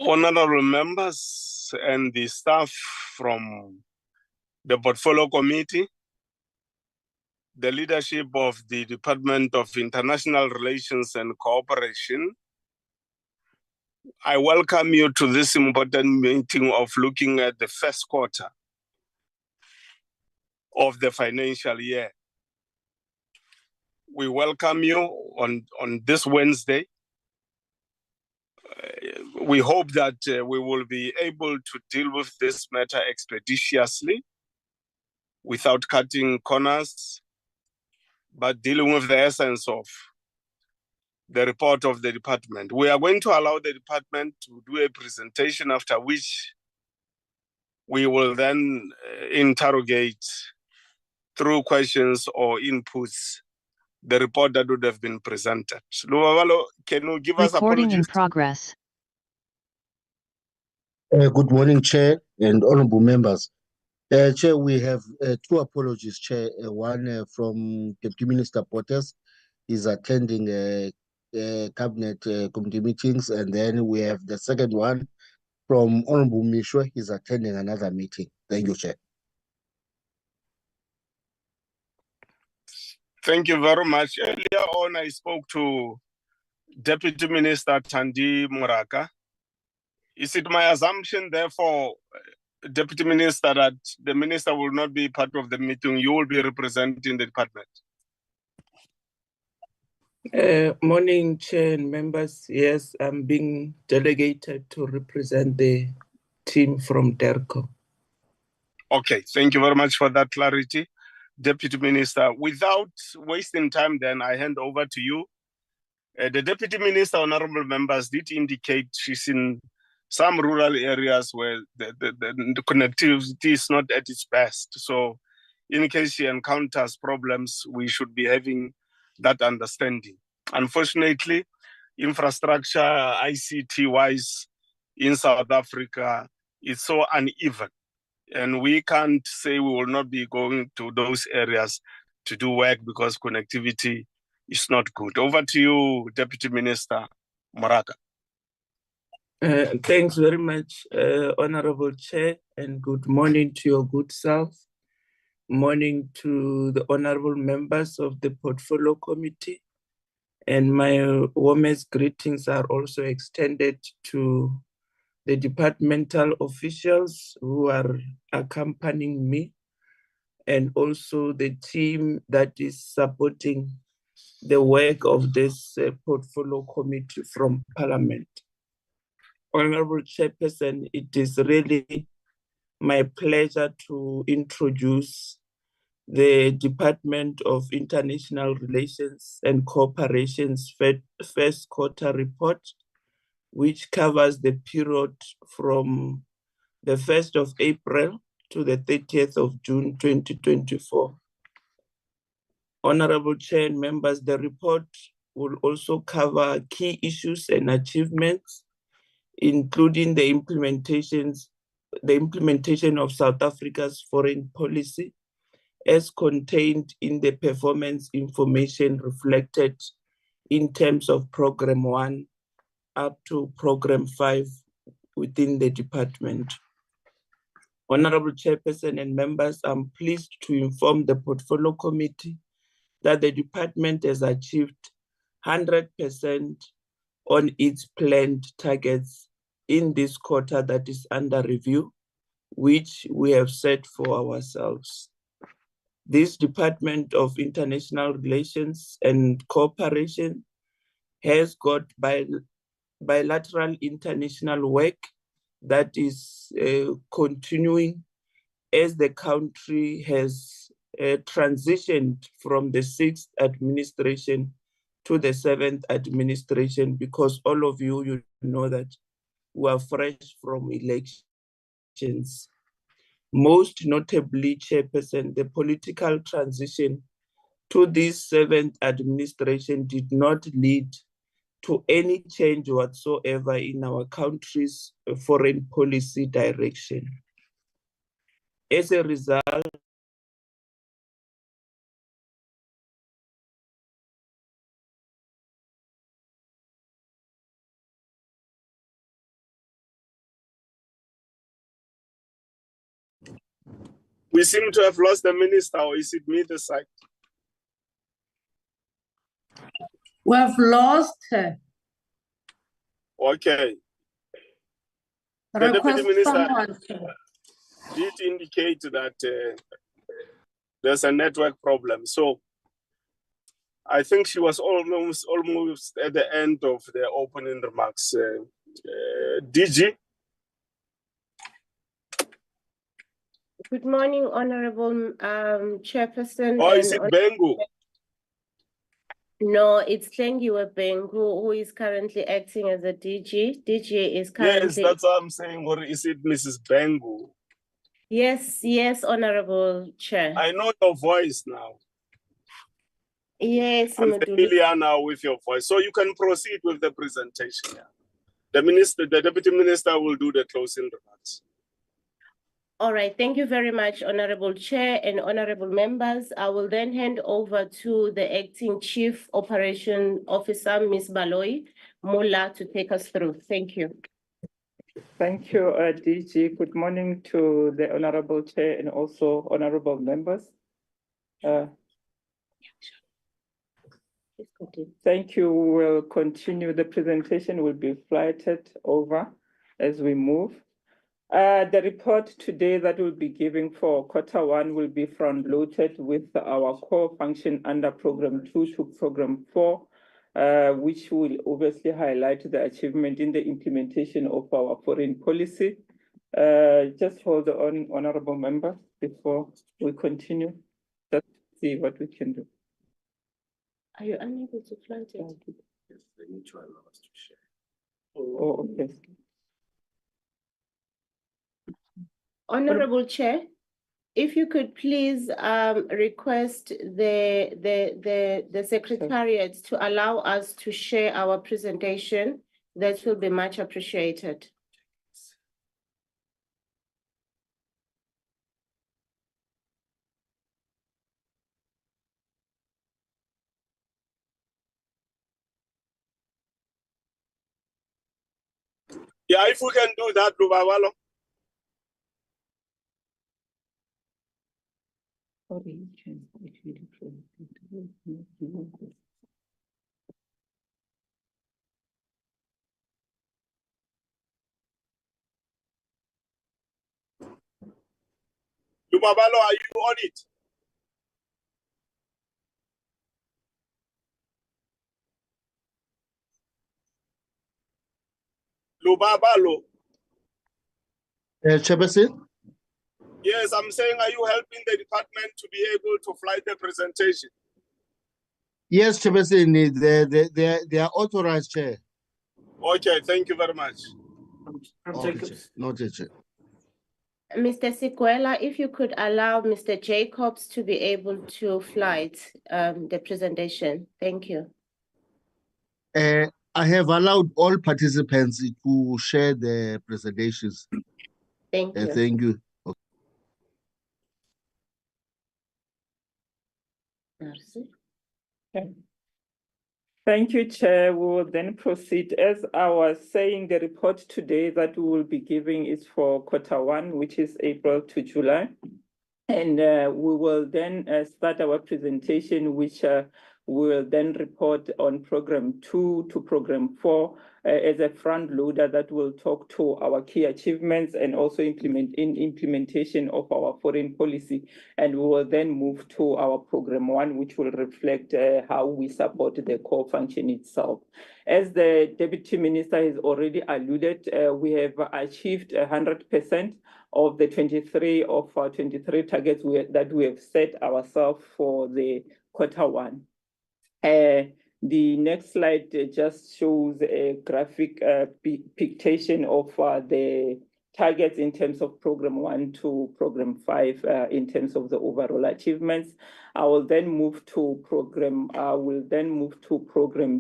Honorable members and the staff from the Portfolio Committee, the leadership of the Department of International Relations and Cooperation, I welcome you to this important meeting of looking at the first quarter of the financial year. We welcome you on this Wednesday. We hope that we will be able to deal with this matter expeditiously without cutting corners, but dealing with the essence of the report of the department. We are going to allow the department to do a presentation, after which we will then interrogate through questions or inputs the report that would have been presented. Luvavalo, can you give us Recording apologies? in progress. Good morning, Chair and honorable members. Chair, we have two apologies, Chair. One from Deputy Minister Potters. He's attending cabinet committee meetings, and then we have the second one from Honorable Mishwe. He's attending another meeting. Thank you, Chair. Thank you very much. Earlier on, I spoke to Deputy Minister Thandi Moraka. Is it my assumption, therefore, Deputy Minister, that the Minister will not be part of the meeting? You will be representing the department? Morning, Chair and members. Yes, I'm being delegated to represent the team from DERCO. Okay, thank you very much for that clarity, Deputy Minister. Without wasting time, then I hand over to you. The Deputy Minister, honorable members, did indicate she's in some rural areas where the connectivity is not at its best. So in case she encounters problems, we should be having that understanding. Unfortunately, infrastructure, ICT-wise, in South Africa, is so uneven. And we can't say we will not be going to those areas to do work because connectivity is not good. Over to you, Deputy Minister Moraka. Thanks very much, Honorable Chair, and good morning to your good self. Morning to the honorable members of the Portfolio Committee. And my warmest greetings are also extended to the departmental officials who are accompanying me, and also the team that is supporting the work of this Portfolio Committee from Parliament. Honorable Chairperson, it is really my pleasure to introduce the Department of International Relations and Cooperation's first quarter report, which covers the period from the 1st of April to the 30th of June 2024. Honorable Chair and members, the report will also cover key issues and achievements, including the implementation of South Africa's foreign policy as contained in the performance information reflected in terms of Program 1 up to Program 5 within the department. Honorable Chairperson and members, I'm pleased to inform the Portfolio Committee that the department has achieved 100% on its planned targets in this quarter that is under review, which we have set for ourselves. This Department of International Relations and Cooperation has got bilateral international work that is continuing as the country has transitioned from the 6th administration to the 7th administration, because all of you know that we are fresh from elections. Most notably, Chairperson, the political transition to this 7th administration did not lead to any change whatsoever in our country's foreign policy direction. As a result, We seem to have lost the minister, or is it me this side? We have lost her. Okay. The deputy Request minister someone. did indicate that there's a network problem. So I think she was almost at the end of the opening remarks. DG? Good morning, Honorable Chairperson. Or is it Bengu? No, it's Tlengiwe Bengu, who is currently acting as a DG. DG is currently... Yes, that's what I'm saying. Or is it Mrs. Bengu? Yes, Honorable Chair. I know your voice now. Yes, I'm Maduli. familiar now with your voice. So you can proceed with the presentation. Yeah. The deputy minister will do the closing remarks. All right, thank you very much, Honorable Chair and honorable members. I will then hand over to the Acting Chief Operation Officer, Ms. Baloyi Mula, to take us through. Thank you. Thank you, DG. Good morning to the Honorable Chair and also honorable members. Thank you. We'll continue. The presentation will be flighted over as we move. The report today that we'll be giving for Q1 will be front-loaded with our core function under Program 2 to Program 4, which will obviously highlight the achievement in the implementation of our foreign policy. Just hold on, honorable members, before we continue. Just see what we can do. Are you unable to flight it? Yes, they need to allow us to share. Oh, okay. Honorable Chair, if you could please request the Secretariat to allow us to share our presentation, that will be much appreciated. Yeah, if we can do that, Lubawalo. Lubabalo, are you on it? Lubabalo. Chairperson? Yes, I'm saying, are you helping the department to be able to fly the presentation? Yes, Chairperson, they are authorized, Chair. Okay, thank you very much. Noted, Chair. Mr. Sikuela, if you could allow Mr. Jacobs to be able to flight the presentation. Thank you. I have allowed all participants to share the presentations. Thank you. Thank you. Merci. Okay. Thank you, Chair. We will then proceed. As I was saying, the report today that we will be giving is for Q1, which is April to July. And we will then start our presentation, which we will then report on Program 2 to Program 4 as a front loader that will talk to our key achievements and also implementation of our foreign policy. And we will then move to our Program 1, which will reflect how we support the core function itself. As the Deputy Minister has already alluded, we have achieved 100% of the 23 targets that we have set ourselves for the Q1. The next slide just shows a graphic pictation of the targets in terms of Program 1 to Program 5 in terms of the overall achievements. I will then move to Program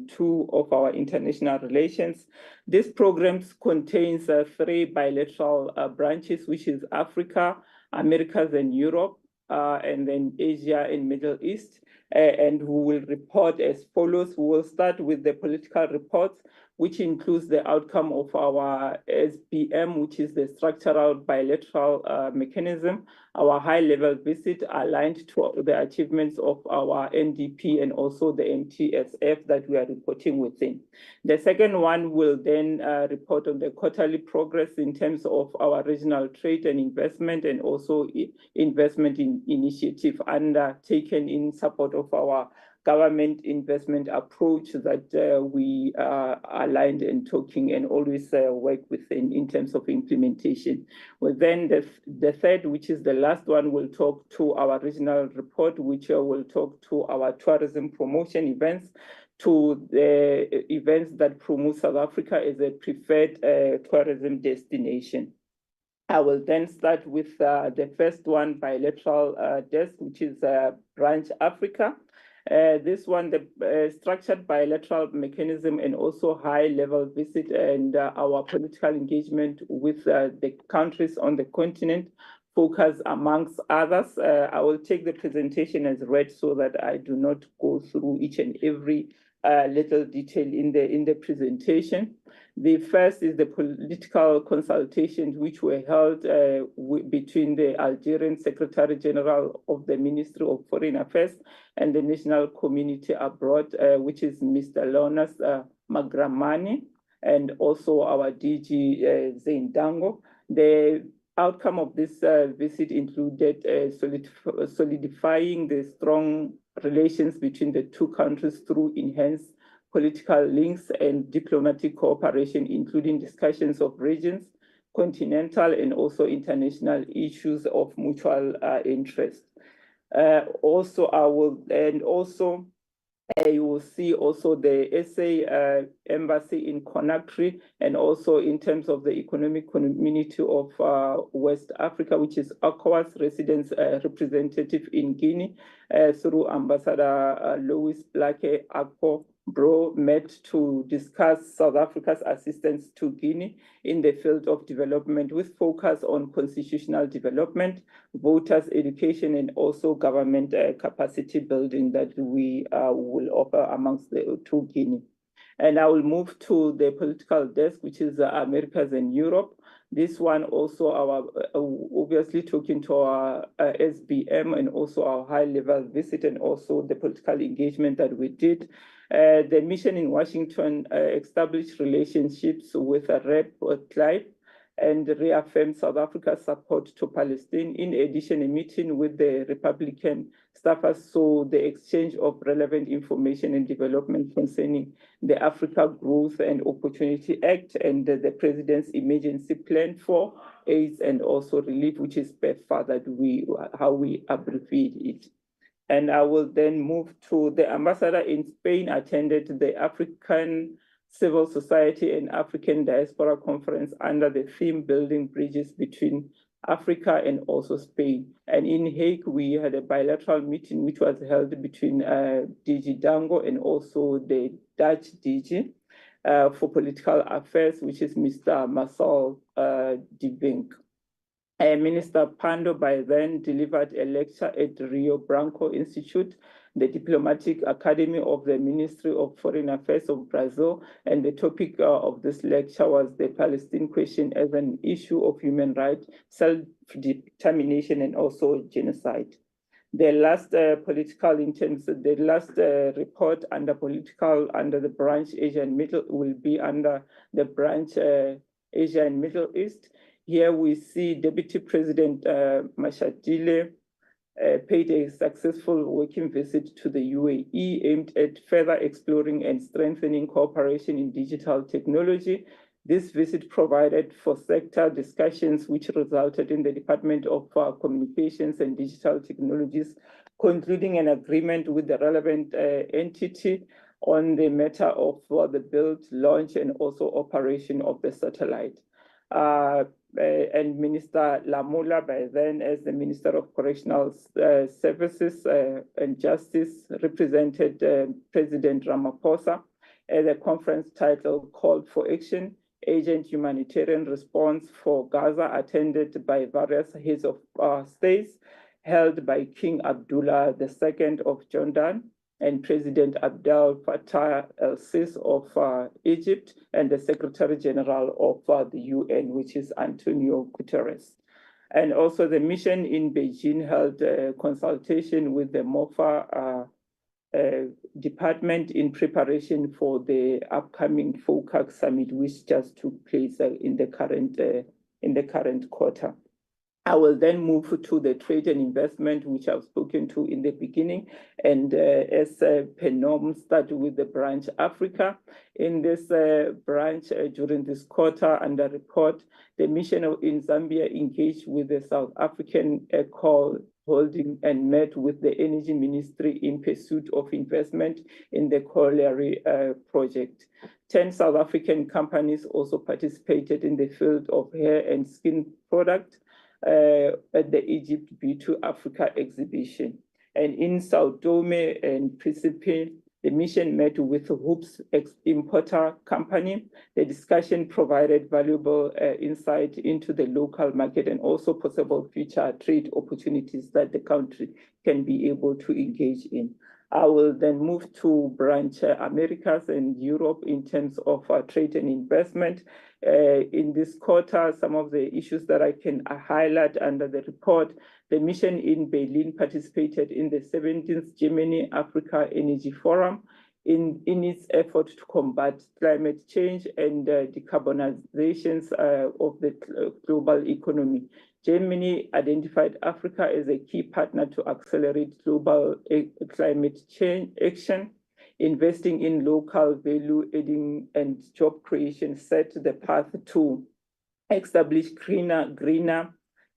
2 of our international relations. This program contains 3 bilateral branches, which is Africa, Americas, and Europe, and then Asia and Middle East. and who will report as follows. We will start with the political reports, which includes the outcome of our SBM, which is the structural bilateral mechanism, our high-level visit aligned to the achievements of our NDP and also the MTSF that we are reporting within. The second one will then report on the quarterly progress in terms of our regional trade and investment, and also investment initiative undertaken in support of our government investment approach that we are aligned and talking and always work within in terms of implementation. Well, then the third, which is the last one, will talk to our regional report, which will talk to our tourism promotion events, to the events that promote South Africa as a preferred tourism destination. I will then start with the first one, bilateral desk, which is Branch Africa. This one, the structured bilateral mechanism and also high-level visit and our political engagement with the countries on the continent focus amongst others. I will take the presentation as read so that I do not go through each and every little detail in the presentation. The first is the political consultations which were held between the Algerian Secretary General of the Ministry of Foreign Affairs and the National Community Abroad, which is Mr. Leonas Magramani, and also our DG Zain Dango. The outcome of this visit included solidifying the strong relations between the two countries through enhanced political links and diplomatic cooperation, including discussions of regions, continental and also international issues of mutual interest. You will see also the SA embassy in Conakry, and also in terms of the economic community of West Africa, which is ECOWAS residence representative in Guinea, through Ambassador Louis Blake Akpo Bro, met to discuss South Africa's assistance to Guinea in the field of development, with focus on constitutional development, voters' education, and also government capacity building that we will offer amongst the two Guinea. And I will move to the political desk, which is Americas and Europe. This one also our obviously talking to our SBM and also our high-level visit and also the political engagement that we did. The mission in Washington established relationships with Rep. Clive and reaffirmed South Africa's support to Palestine. In addition, a meeting with the Republican staffers saw the exchange of relevant information and development concerning the Africa Growth and Opportunity Act and the President's Emergency Plan for AIDS and also Relief, which is PEPFAR, how we abbreviate it. And I will then move to the ambassador in Spain attended the African Civil Society and African Diaspora Conference under the theme Building Bridges Between Africa and also Spain. And in Hague, we had a bilateral meeting which was held between DG Dango and also the Dutch DG for Political Affairs, which is Mr. Marcel de Vink. Minister Pando by then delivered a lecture at Rio Branco Institute, the Diplomatic Academy of the Ministry of Foreign Affairs of Brazil, and the topic of this lecture was the Palestine question as an issue of human rights, self-determination, and also genocide. The last report under political under the branch Asia and Middle will be under the branch Asia and Middle East. Here we see Deputy President Mashadile paid a successful working visit to the UAE aimed at further exploring and strengthening cooperation in digital technology. This visit provided for sector discussions which resulted in the Department of Communications and Digital Technologies concluding an agreement with the relevant entity on the matter of the build, launch, and also operation of the satellite. And Minister Lamola, by then as the Minister of Correctional Services and Justice, represented President Ramaphosa at a conference titled Call for Action, Urgent Humanitarian Response for Gaza, attended by various heads of states. held by King Abdullah II of Jordan and President Abdel Fattah el-Sisi of Egypt, and the Secretary General of the UN, which is Antonio Guterres. And also the mission in Beijing held a consultation with the MOFA department in preparation for the upcoming FOCAC summit, which just took place in the current quarter. I will then move to the trade and investment, which I've spoken to in the beginning. And as per norm, start with the branch Africa. In this branch, during this quarter under report, the mission in Zambia engaged with the South African call holding and met with the Energy Ministry in pursuit of investment in the colliery project. 10 South African companies also participated in the field of hair and skin products at the Egypt B2 Africa exhibition. And in Sao Tome and Principe, the mission met with Hoops importer company. The discussion provided valuable insight into the local market and also possible future trade opportunities that the country can be able to engage in. I will then move to branch Americas and Europe in terms of trade and investment. In this quarter, some of the issues that I can highlight under the report, the mission in Berlin participated in the 17th Germany Africa Energy Forum in its effort to combat climate change and decarbonizations of the global economy. Germany identified Africa as a key partner to accelerate global climate change action. Investing in local value adding and job creation set the path to establish greener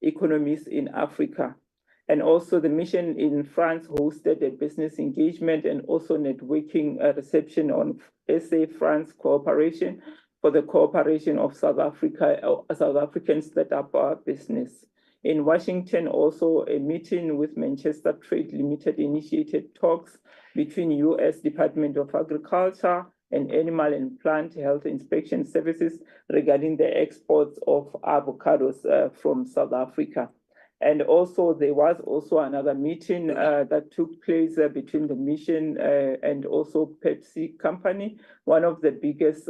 economies in Africa. And also the mission in France hosted a business engagement and also networking reception on SA-France cooperation for the cooperation of South African startup business. In Washington, also a meeting with Manchester Trade Limited initiated talks between U.S. Department of Agriculture and Animal and Plant Health Inspection Services regarding the exports of avocados from South Africa. And also there was also another meeting that took place between the mission and also Pepsi company, one of the biggest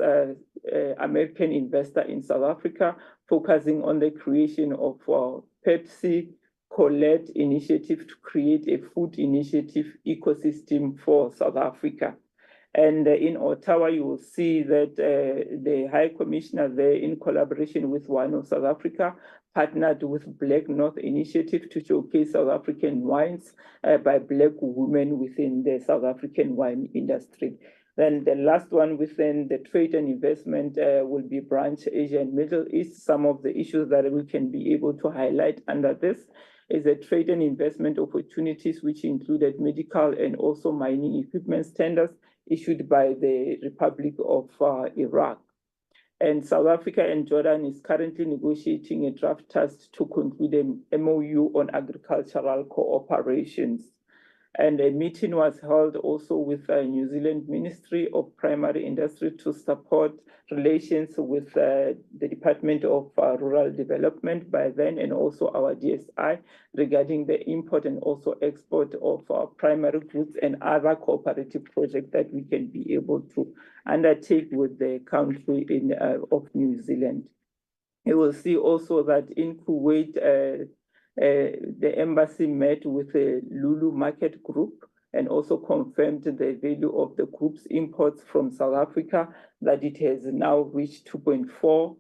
American investor in South Africa, focusing on the creation of Pepsi Colette initiative to create a food initiative ecosystem for South Africa. And in Ottawa, you will see that the High Commissioner there, in collaboration with one of South Africa, partnered with Black North Initiative to showcase South African wines by Black women within the South African wine industry. Then the last one within the trade and investment will be branch Asia and Middle East. Some of the issues that we can be able to highlight under this is the trade and investment opportunities, which included medical and also mining equipment standards issued by the Republic of Iraq. And South Africa and Jordan is currently negotiating a draft task to conclude a MOU on agricultural cooperations. And a meeting was held also with the New Zealand Ministry of Primary Industry to support relations with the Department of Rural Development by then, and also our DSI regarding the import and also export of primary goods and other cooperative projects that we can be able to undertake with the country of New Zealand. You will see also that in Kuwait, the embassy met with the Lulu Market Group and also confirmed the value of the group's imports from South Africa, that it has now reached 2.4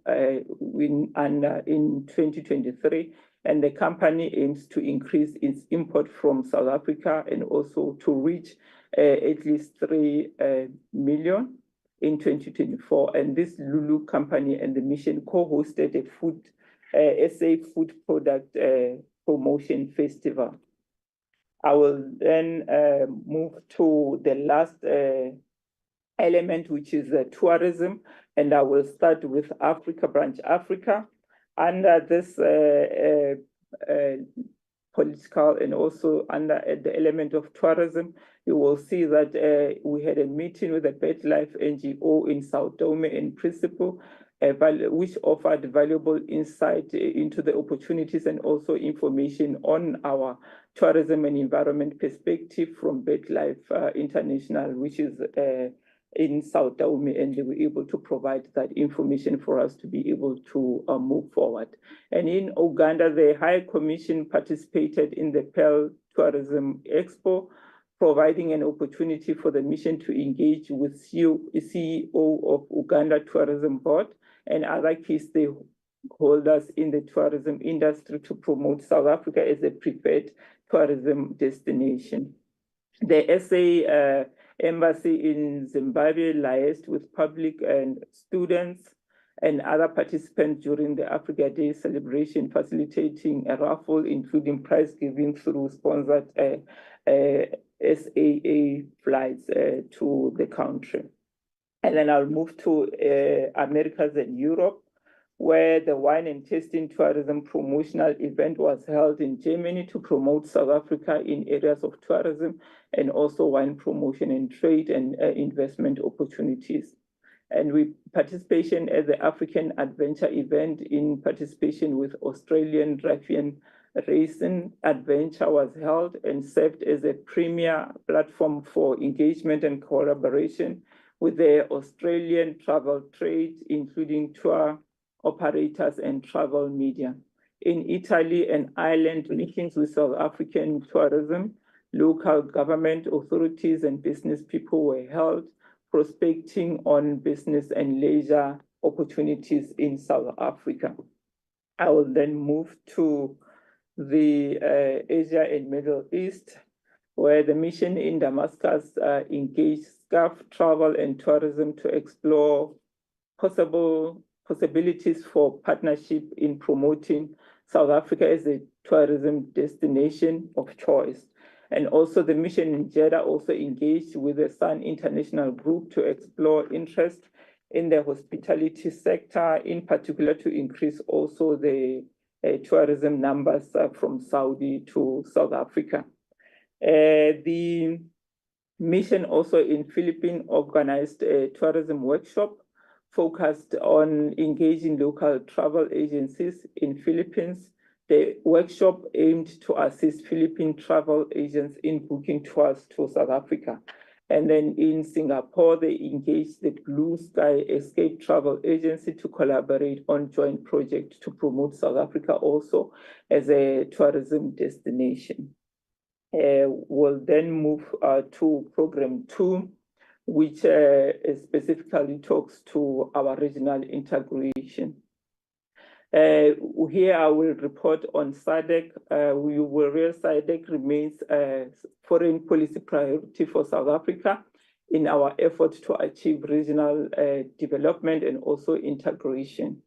in 2023. And the company aims to increase its import from South Africa and also to reach at least 3 million in 2024. And this Lulu company and the mission co-hosted a SA food product promotion festival. I will then move to the last element, which is tourism, and I will start with Africa, branch Africa. Under this political and also under the element of tourism, you will see that we had a meeting with the BirdLife NGO in Sao Tome and Principe, which offered valuable insight into the opportunities and also information on our tourism and environment perspective from BirdLife International, which is in South Dome, and they were able to provide that information for us to be able to move forward. And in Uganda, the High Commission participated in the Pearl Tourism Expo, providing an opportunity for the mission to engage with CEO of Uganda Tourism Board and other key stakeholders in the tourism industry to promote South Africa as a preferred tourism destination. The SA Embassy in Zimbabwe liaised with public and students and other participants during the Africa Day celebration, facilitating a raffle, including prize giving through sponsored SAA flights to the country. And then I'll move to Americas and Europe, where the wine and tasting tourism promotional event was held in Germany to promote South Africa in areas of tourism and also wine promotion and trade and investment opportunities. And with participation at the African Adventure event in participation with Australian Ruffian Racing Adventure was held and served as a premier platform for engagement and collaboration with the Australian travel trade, including tour operators and travel media. In Italy and Ireland, meetings with South African tourism, local government authorities and business people were held, prospecting on business and leisure opportunities in South Africa. I will then move to the Asia and Middle East, where the mission in Damascus engaged SCAF travel and tourism to explore possibilities for partnership in promoting South Africa as a tourism destination of choice. And also the mission in Jeddah also engaged with the Sun International Group to explore interest in the hospitality sector, in particular to increase also the tourism numbers from Saudi to South Africa. The mission also in Philippines organized a tourism workshop focused on engaging local travel agencies in Philippines. The workshop aimed to assist Philippine travel agents in booking tours to South Africa. And then in Singapore, they engaged the Blue Sky Escape Travel Agency to collaborate on joint project to promote South Africa also as a tourism destination. We'll then move to program 2, which specifically talks to our regional integration. Here I will report on SADC. We will realize SADC remains a foreign policy priority for South Africa in our efforts to achieve regional development and also integration.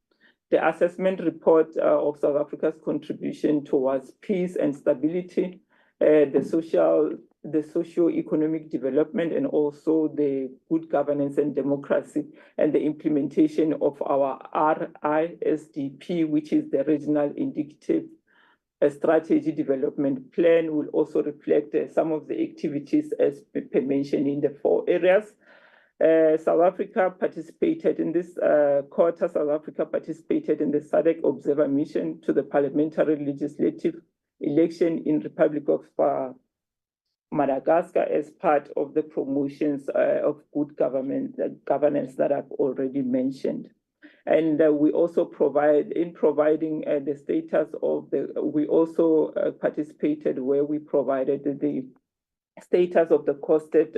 The assessment report of South Africa's contribution towards peace and stability, the socio-economic development, and also the good governance and democracy, and the implementation of our RISDP, which is the Regional Indicative Strategy Development Plan, will also reflect some of the activities as mentioned in the 4 areas. South Africa participated in this quarter. South Africa participated in the SADC Observer Mission to the Parliamentary Legislative Election in Republic of Madagascar as part of the promotions of good governance that I've already mentioned. And we also providing the status of we also participated where we provided the status of the costed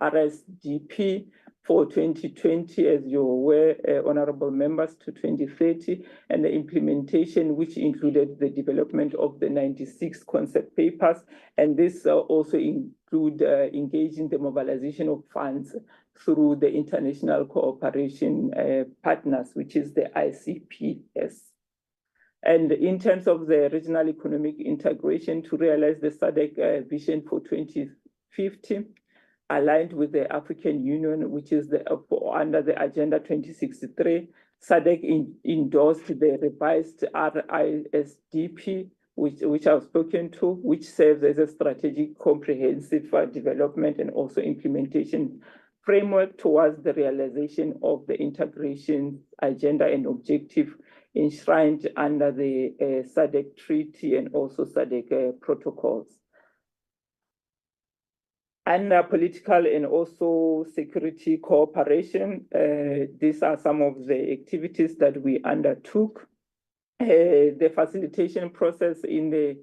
RSDP for 2020, as you're aware, honorable members, to 2030, and the implementation, which included the development of the 96 concept papers. And this also include engaging the mobilization of funds through the international cooperation partners, which is the ICPS. And in terms of the regional economic integration to realize the SADC vision for 2050, aligned with the African Union, which is under the Agenda 2063, SADC endorsed the revised RISDP, which I've spoken to, which serves as a strategic comprehensive development and also implementation framework towards the realization of the integration agenda and objective enshrined under the SADC Treaty and also SADC protocols. Under political and also security cooperation, these are some of the activities that we undertook. The facilitation process in the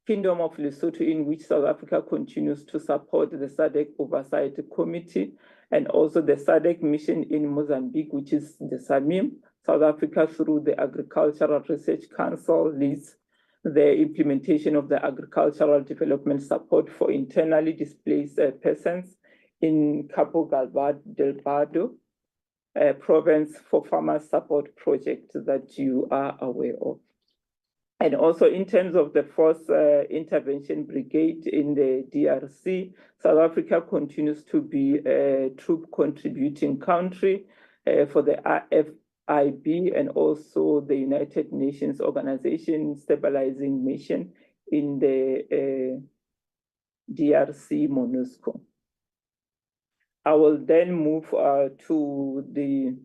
Kingdom of Lesotho, in which South Africa continues to support the SADC Oversight Committee, and also the SADC mission in Mozambique, which is the SAMIM. South Africa, through the Agricultural Research Council, leads the implementation of the agricultural development support for internally displaced persons in Cabo Delgado province for farmer support project that you are aware of. And also in terms of the Force Intervention Brigade in the DRC, South Africa continues to be a troop contributing country for the RFIB and also the United Nations Organization Stabilizing Mission in the DRC MONUSCO. I will then move to the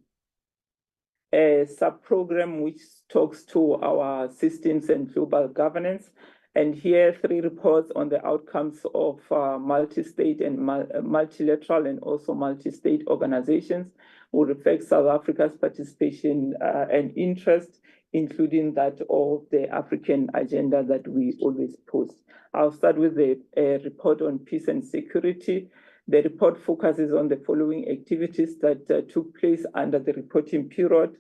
sub-program which talks to our systems and global governance. And here, 3 reports on the outcomes of multi-state and multilateral and also multi-state organizations will reflect South Africa's participation and interest, including that of the African agenda that we always post. I'll start with the report on peace and security. The report focuses on the following activities that took place under the reporting period.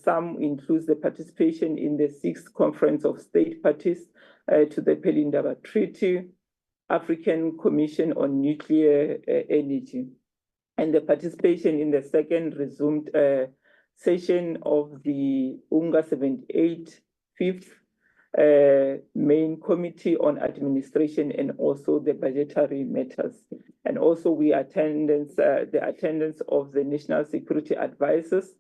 Some includes the participation in the 6th Conference of State Parties to the Pelindaba Treaty, African Commission on Nuclear Energy, and the participation in the 2nd resumed session of the UNGA 78 5th main committee on administration and also the budgetary matters. And also the attendance of the national security advisors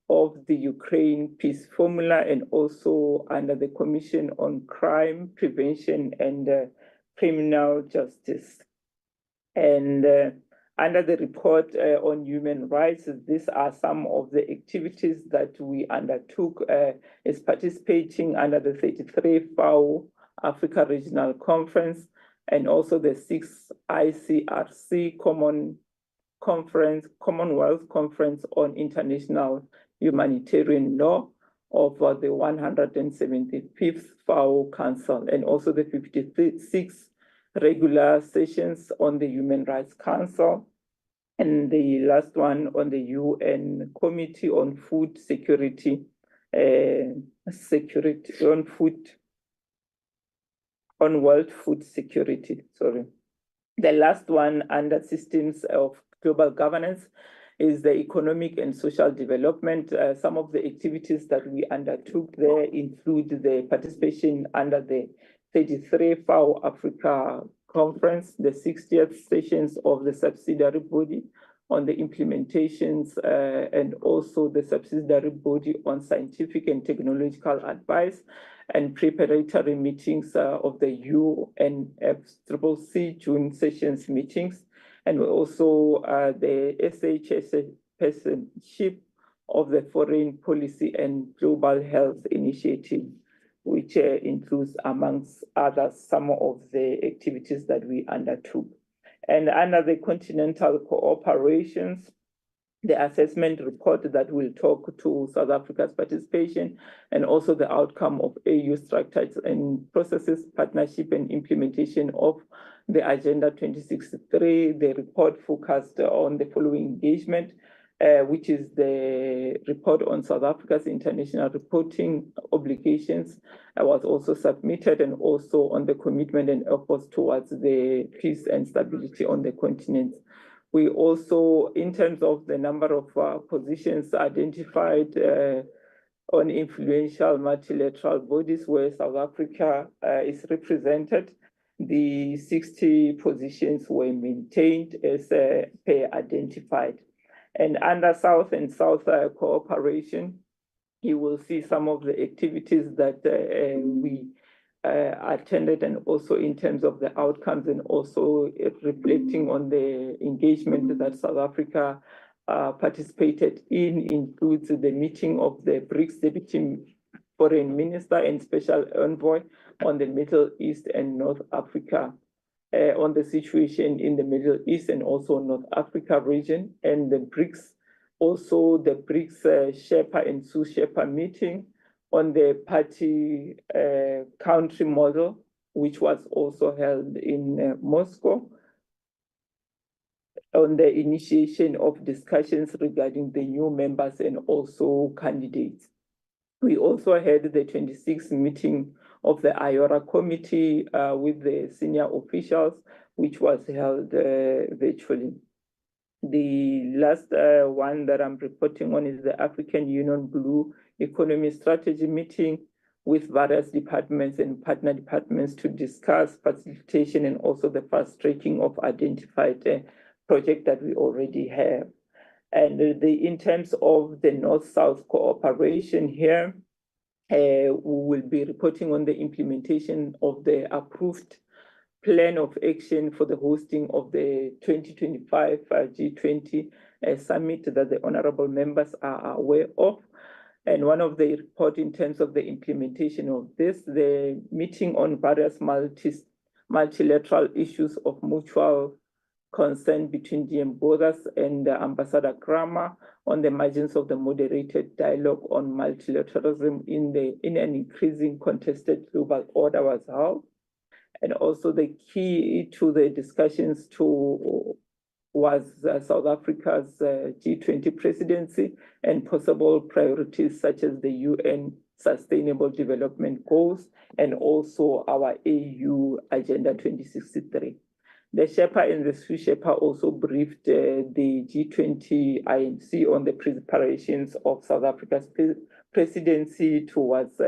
of the Ukraine peace formula and also under the Commission on Crime Prevention and Criminal Justice. And under the report on human rights, these are some of the activities that we undertook as participating under the 33rd FAO Africa Regional Conference and also the 6th ICRC Commonwealth Conference on International Humanitarian Law of the 175th FAO Council and also the 56th regular sessions on the Human Rights Council, and the last one on the UN Committee on Food Security, on World Food Security, sorry. The last one under systems of global governance is the economic and social development. Some of the activities that we undertook there include the participation under the 33rd FAO Africa Conference, the 60th sessions of the subsidiary body on the implementations and also the subsidiary body on scientific and technological advice and preparatory meetings of the UNFCCC June sessions meetings, and also the SHS personship of the Foreign Policy and Global Health Initiative, which includes, amongst others, some of the activities that we undertook. And under the continental cooperations, the assessment report that will talk to South Africa's participation and also the outcome of AU structures and processes, partnership and implementation of the Agenda 2063. The report focused on the following engagement, which is the report on South Africa's international reporting obligations was also submitted, and also on the commitment and efforts towards the peace and stability on the continent. We also, in terms of the number of positions identified on influential multilateral bodies where South Africa is represented, the 60 positions were maintained as per identified. And under South and South cooperation, you will see some of the activities that we attended, and also in terms of the outcomes, and also reflecting on the engagement that South Africa participated in, includes the meeting of the BRICS Deputy Foreign Minister and Special Envoy on the Middle East and North Africa, on the situation in the Middle East and also North Africa region, and the BRICS, also the BRICS Sherpa and Sous-Sherpa meeting on the party country model, which was also held in Moscow, on the initiation of discussions regarding the new members and also candidates. We also had the 26th meeting of the IORA committee with the senior officials, which was held virtually. The last one that I'm reporting on is the African Union Blue Economy Strategy meeting with various departments and partner departments to discuss facilitation and also the fast tracking of identified projects that we already have. And in terms of the North-South cooperation here, we will be reporting on the implementation of the approved plan of action for the hosting of the 2025 G20 summit that the honorable members are aware of. And one of the report in terms of the implementation of this, the meeting on various multilateral issues of mutual concern between DM Borders and Ambassador Kramer on the margins of the moderated dialogue on multilateralism in an increasing contested global order was held. And also the key to the discussions was South Africa's G20 presidency and possible priorities such as the UN Sustainable Development Goals and also our AU Agenda 2063. The Sherpa and the Sous-Sherpa also briefed the G20 INC on the preparations of South Africa's presidency towards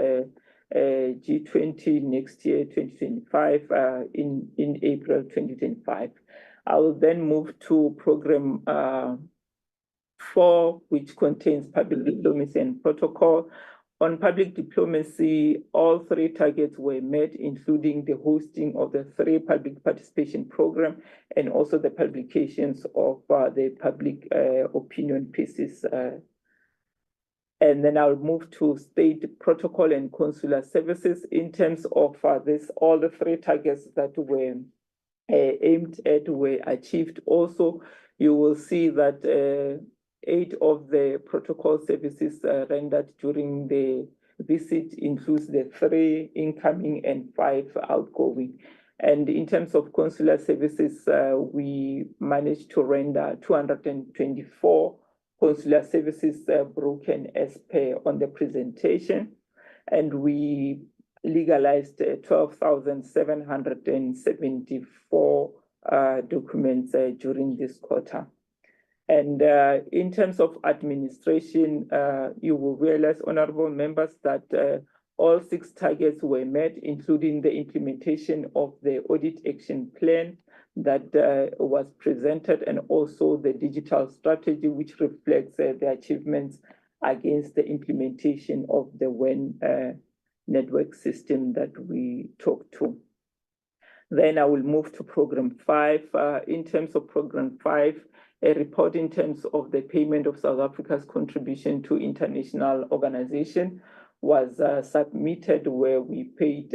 G20 next year, 2025, in April 2025. I will then move to program 4, which contains public diplomacy and protocol. On public diplomacy, all 3 targets were met, including the hosting of the 3 public participation program and also the publications of the public opinion pieces. And then I'll move to state protocol and consular services. In terms of this, all the 3 targets that were aimed at were achieved. Also, you will see that 8 of the protocol services rendered during the visit includes the 3 incoming and 5 outgoing. And in terms of consular services, we managed to render 224 consular services broken as per on the presentation, and we legalized 12,774 documents during this quarter. And in terms of administration, you will realize, honorable members, that all 6 targets were met, including the implementation of the audit action plan that was presented, and also the digital strategy, which reflects the achievements against the implementation of the WEN network system that we talked to. Then I will move to program 5. In terms of program 5, a report in terms of the payment of South Africa's contribution to international organization was submitted, where we paid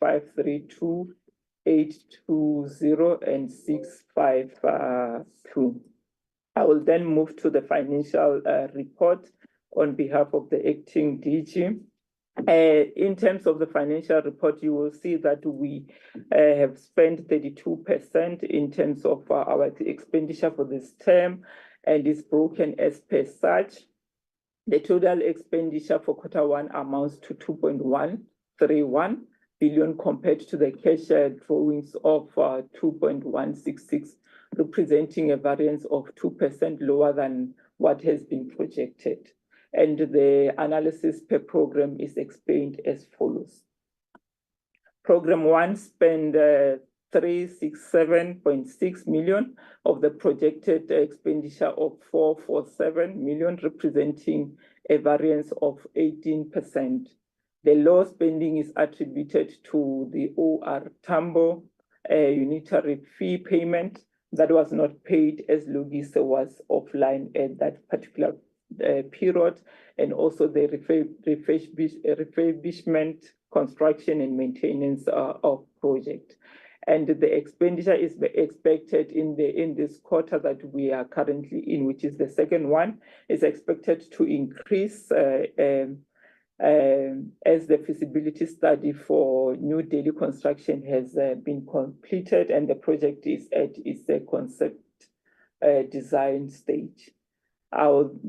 532,820 and 652. I will then move to the financial report on behalf of the acting DG. In terms of the financial report, you will see that we have spent 32% in terms of our expenditure for this term, and it's broken as per such. The total expenditure for Q1 amounts to 2.131 billion compared to the cash drawings of 2.166, representing a variance of 2% lower than what has been projected. And the analysis per program is explained as follows. Program 1 spent 367.6 million of the projected expenditure of 447 million, representing a variance of 18%. The low spending is attributed to the OR Tambo unitary fee payment that was not paid as Logisa was offline at that particular period, and also the refurbishment, construction, and maintenance of project. And the expenditure is expected in this quarter that we are currently in, which is the second one, is expected to increase as the feasibility study for New Delhi construction has been completed and the project is at its concept design stage.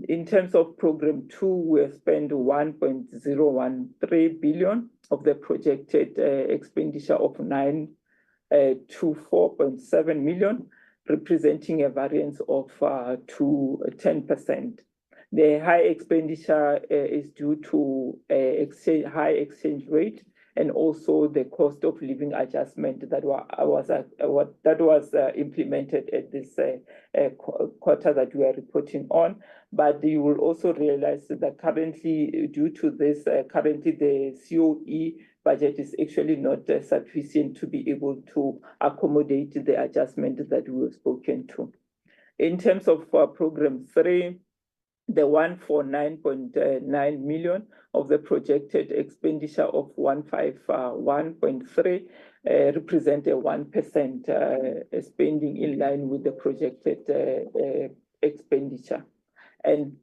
In terms of program 2, we have spent 1.013 billion of the projected expenditure of 924.7 million, representing a variance of 10%. The high expenditure is due to high exchange rate and also the cost of living adjustment that was implemented at this quarter that we are reporting on. But you will also realize that currently, due to this, currently the COE budget is actually not sufficient to be able to accommodate the adjustment that we have spoken to. In terms of program 3, the 149.9 million of the projected expenditure of 151.3 represent a 1% spending in line with the projected expenditure. And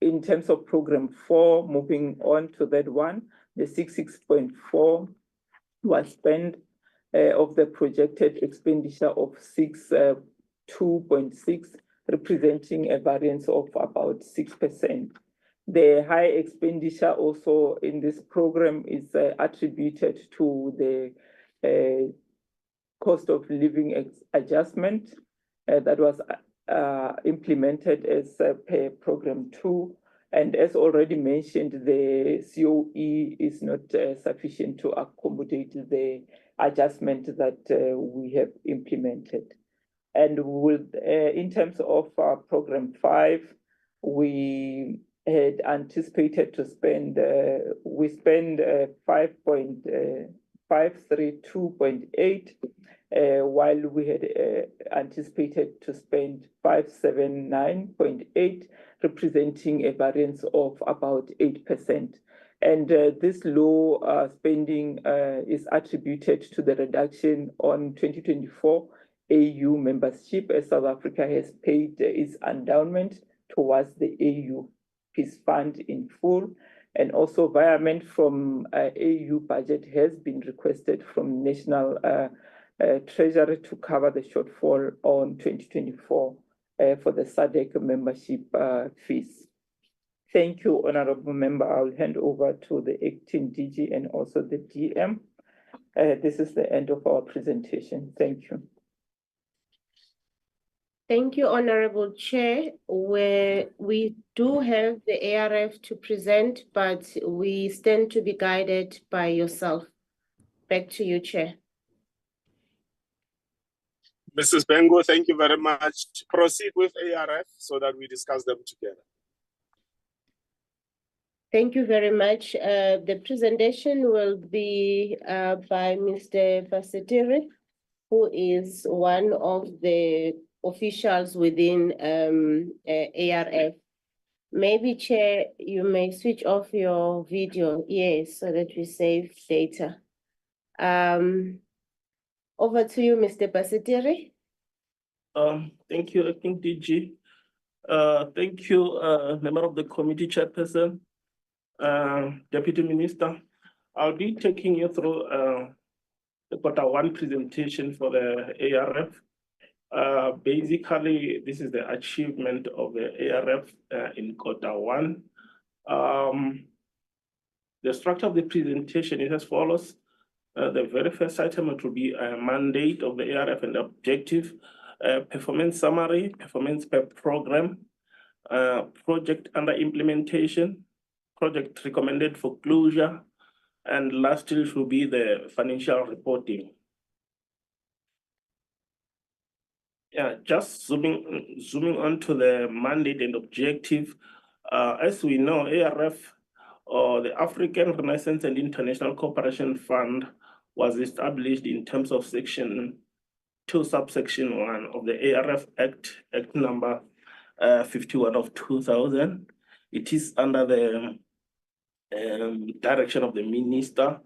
in terms of program 4, moving on to that one, the 66.4 was spent of the projected expenditure of 2.6, representing a variance of about 6%. The high expenditure also in this program is attributed to the cost of living adjustment that was implemented as per program 2. And as already mentioned, the COE is not sufficient to accommodate the adjustment that we have implemented. And with, in terms of program 5, we had anticipated to spend, we spend 532.8, while we had anticipated to spend 579.8, representing a variance of about 8%. And this low spending is attributed to the reduction on 2024 AU membership, as South Africa has paid its endowment towards the AU Peace Fund in full. And also environment from AU budget has been requested from National Treasury to cover the shortfall on 2024 for the SADC membership fees. Thank you, Honorable Member. I'll hand over to the acting DG and also the DM. This is the end of our presentation. Thank you. Thank you, Honorable Chair. We do have the ARF to present, but we stand to be guided by yourself. Back to you, Chair. Mrs. Bengo, thank you very much. Proceed with ARF so that we discuss them together. Thank you very much. The presentation will be by Mr. Basetiri, who is one of the officials within ARF. Maybe, Chair, you may switch off your video, yes, so that we save data. Over to you, Mr. Basetiri. Thank you, Acting DG. Thank you, member of the committee chairperson, Deputy Minister. I'll be taking you through the Q1 presentation for the ARF. Basically, this is the achievement of the ARF in Q1. The structure of the presentation is as follows. The very first item will be a mandate of the ARF and the objective, performance summary, performance per program, project under implementation, project recommended for closure, and lastly should be the financial reporting. Yeah, just zooming on to the mandate and objective. As we know, ARF The African Renaissance and International Cooperation Fund was established in terms of Section 2, subsection 1 of the ARF Act number 51 of 2000. It is under the direction of the minister,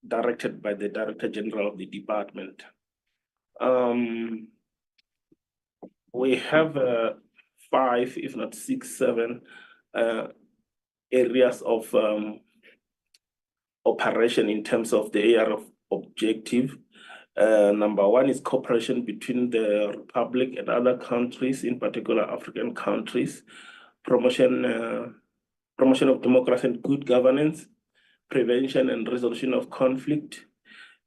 directed by the Director General of the department. We have 5, if not 6, 7 areas of operation in terms of the ARF objective. Number 1 is cooperation between the Republic and other countries, in particular African countries, promotion of democracy and good governance, prevention and resolution of conflict,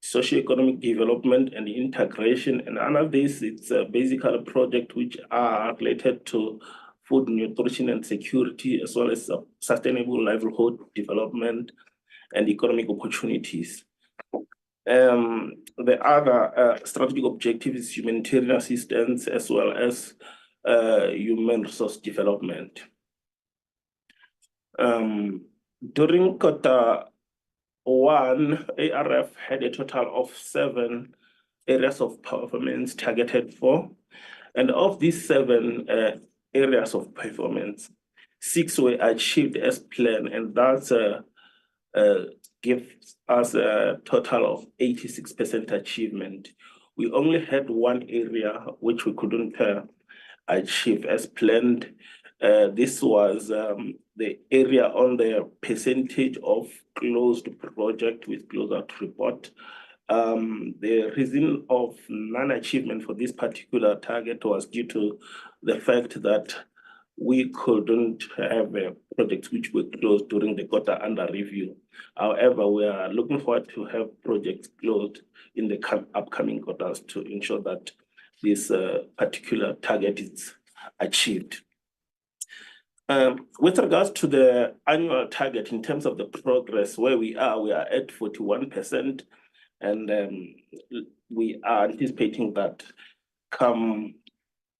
socioeconomic development and integration. And under this, it's basically a project which are related to food, nutrition and security, as well as sustainable livelihood development and economic opportunities. The other strategic objective is humanitarian assistance, as well as human resource development. During quarter 1, ARF had a total of 7 areas of performance targeted for, and of these 7 areas of performance, 6 were achieved as planned, and that's gives us a total of 86% achievement. We only had 1 area which we couldn't achieve as planned. This was the area on the percentage of closed project with closeout report. The reason of non-achievement for this particular target was due to the fact that we couldn't have projects which were closed during the quarter under review. However, we are looking forward to have projects closed in the upcoming quarters to ensure that this particular target is achieved. With regards to the annual target in terms of the progress, where we are at 41%, and we are anticipating that come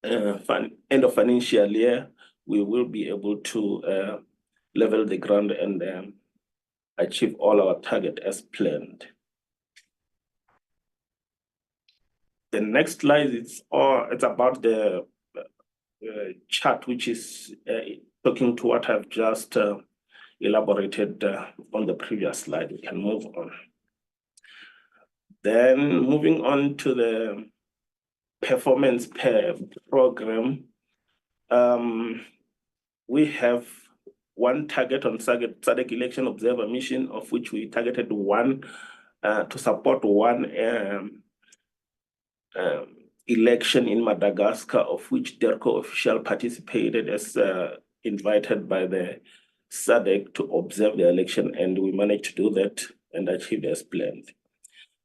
end of financial year, we will be able to level the ground and achieve all our target as planned. The next slide is it's about the chart, which is talking to what I've just elaborated on the previous slide. We can move on. Then moving on to the performance per program, we have 1 target on SADC election observer mission, of which we targeted 1 to support 1 election in Madagascar, of which DERCO official participated as invited by the SADC to observe the election, and we managed to do that and achieve as planned.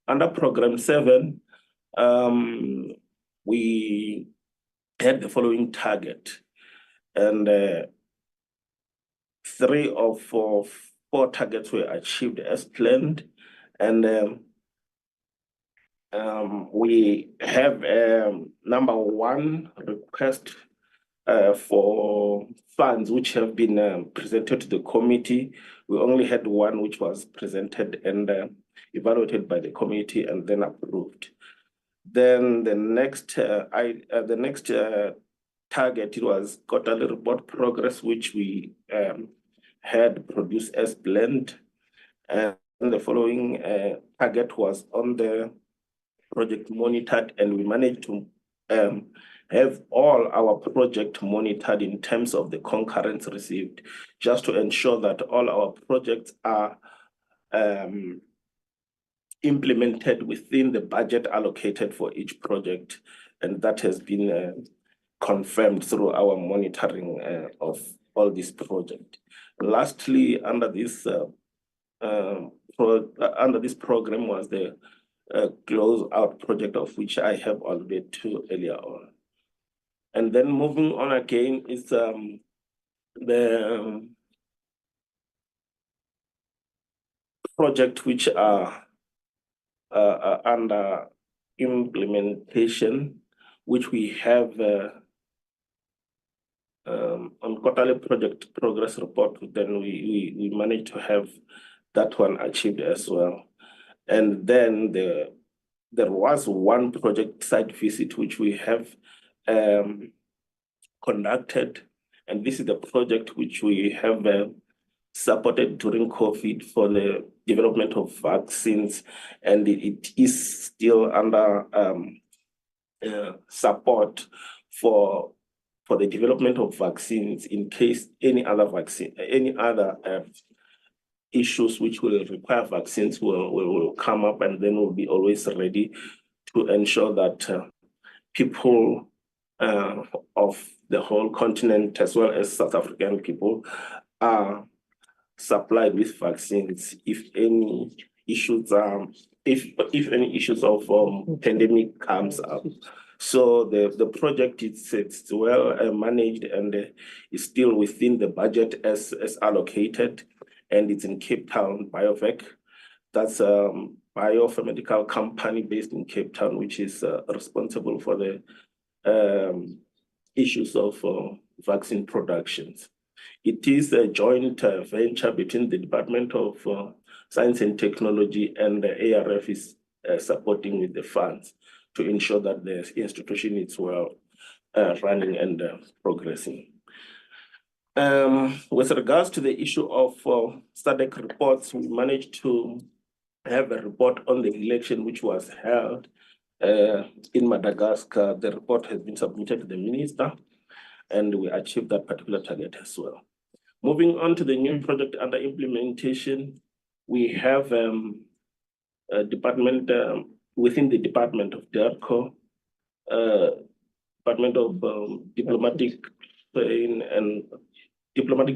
Under program 7, we had the following target, and 3 of 4 targets were achieved as planned, and we have number 1 request for funds which have been presented to the committee. We only had 1 which was presented and evaluated by the committee and then approved. Then the next target, it was quarterly report progress, which we had produced as planned, and the following target was on the project monitored, and we managed to have all our project monitored in terms of the concurrence received, just to ensure that all our projects are implemented within the budget allocated for each project, and that has been confirmed through our monitoring of all these projects. Lastly, under this program was the close out project, of which I have alluded to earlier on. And then moving on again is the project which are under implementation, which we have on quarterly project progress report, then we managed to have that one achieved as well. And then there was one project site visit which we have conducted, and this is the project which we have supported during COVID for the development of vaccines, and it is still under support for the development of vaccines in case any other issues which will require vaccines will come up, and then we'll be always ready to ensure that people of the whole continent, as well as South African people, are supplied with vaccines if any issues if any issues of pandemic comes up. So the project it's well managed and is still within the budget as allocated, and it's in Cape Town, BioVac. That's a biopharmaceutical company based in Cape Town, which is responsible for the issues of vaccine productions. It is a joint venture between the Department of Science and Technology, and the ARF is supporting with the funds to ensure that the institution is well running and progressing. With regards to the issue of SADC reports, we managed to have a report on the election which was held in Madagascar. The report has been submitted to the minister, and we achieved that particular target as well. Moving on to the new project under implementation, we have a department within the Department of DERCO, Department of Diplomatic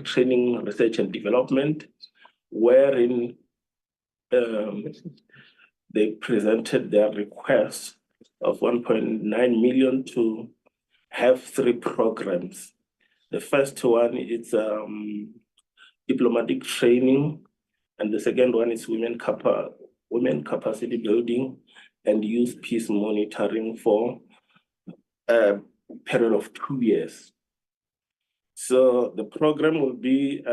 Training, Research and Development, wherein they presented their request of 1.9 million to have 3 programs. The first one is diplomatic training, and the second one is women capacity building and youth peace monitoring for a period of 2 years. So the program will be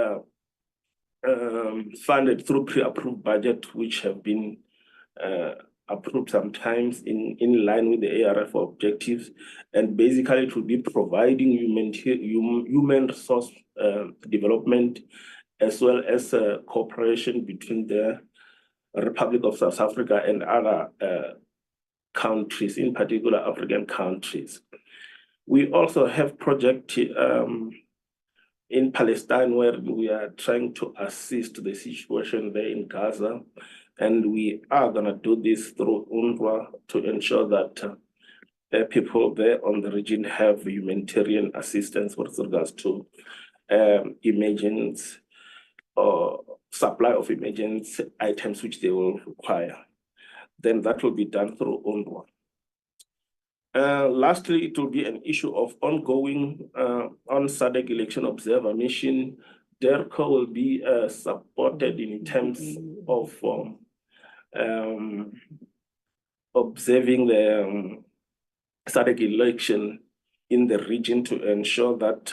funded through pre-approved budget, which have been approved sometimes in line with the ARF objectives, and basically it will be providing human resource development, as well as cooperation between the Republic of South Africa and other countries, in particular African countries. We also have project in Palestine, where we are trying to assist the situation there in Gaza. And we are going to do this through UNRWA to ensure that people there on the region have humanitarian assistance with regards to emergency or supply of emergency items which they will require. Then that will be done through UNRWA. Lastly, it will be an issue of ongoing on SADC election observer mission. DERCO will be supported in terms of observing the SADC election in the region to ensure that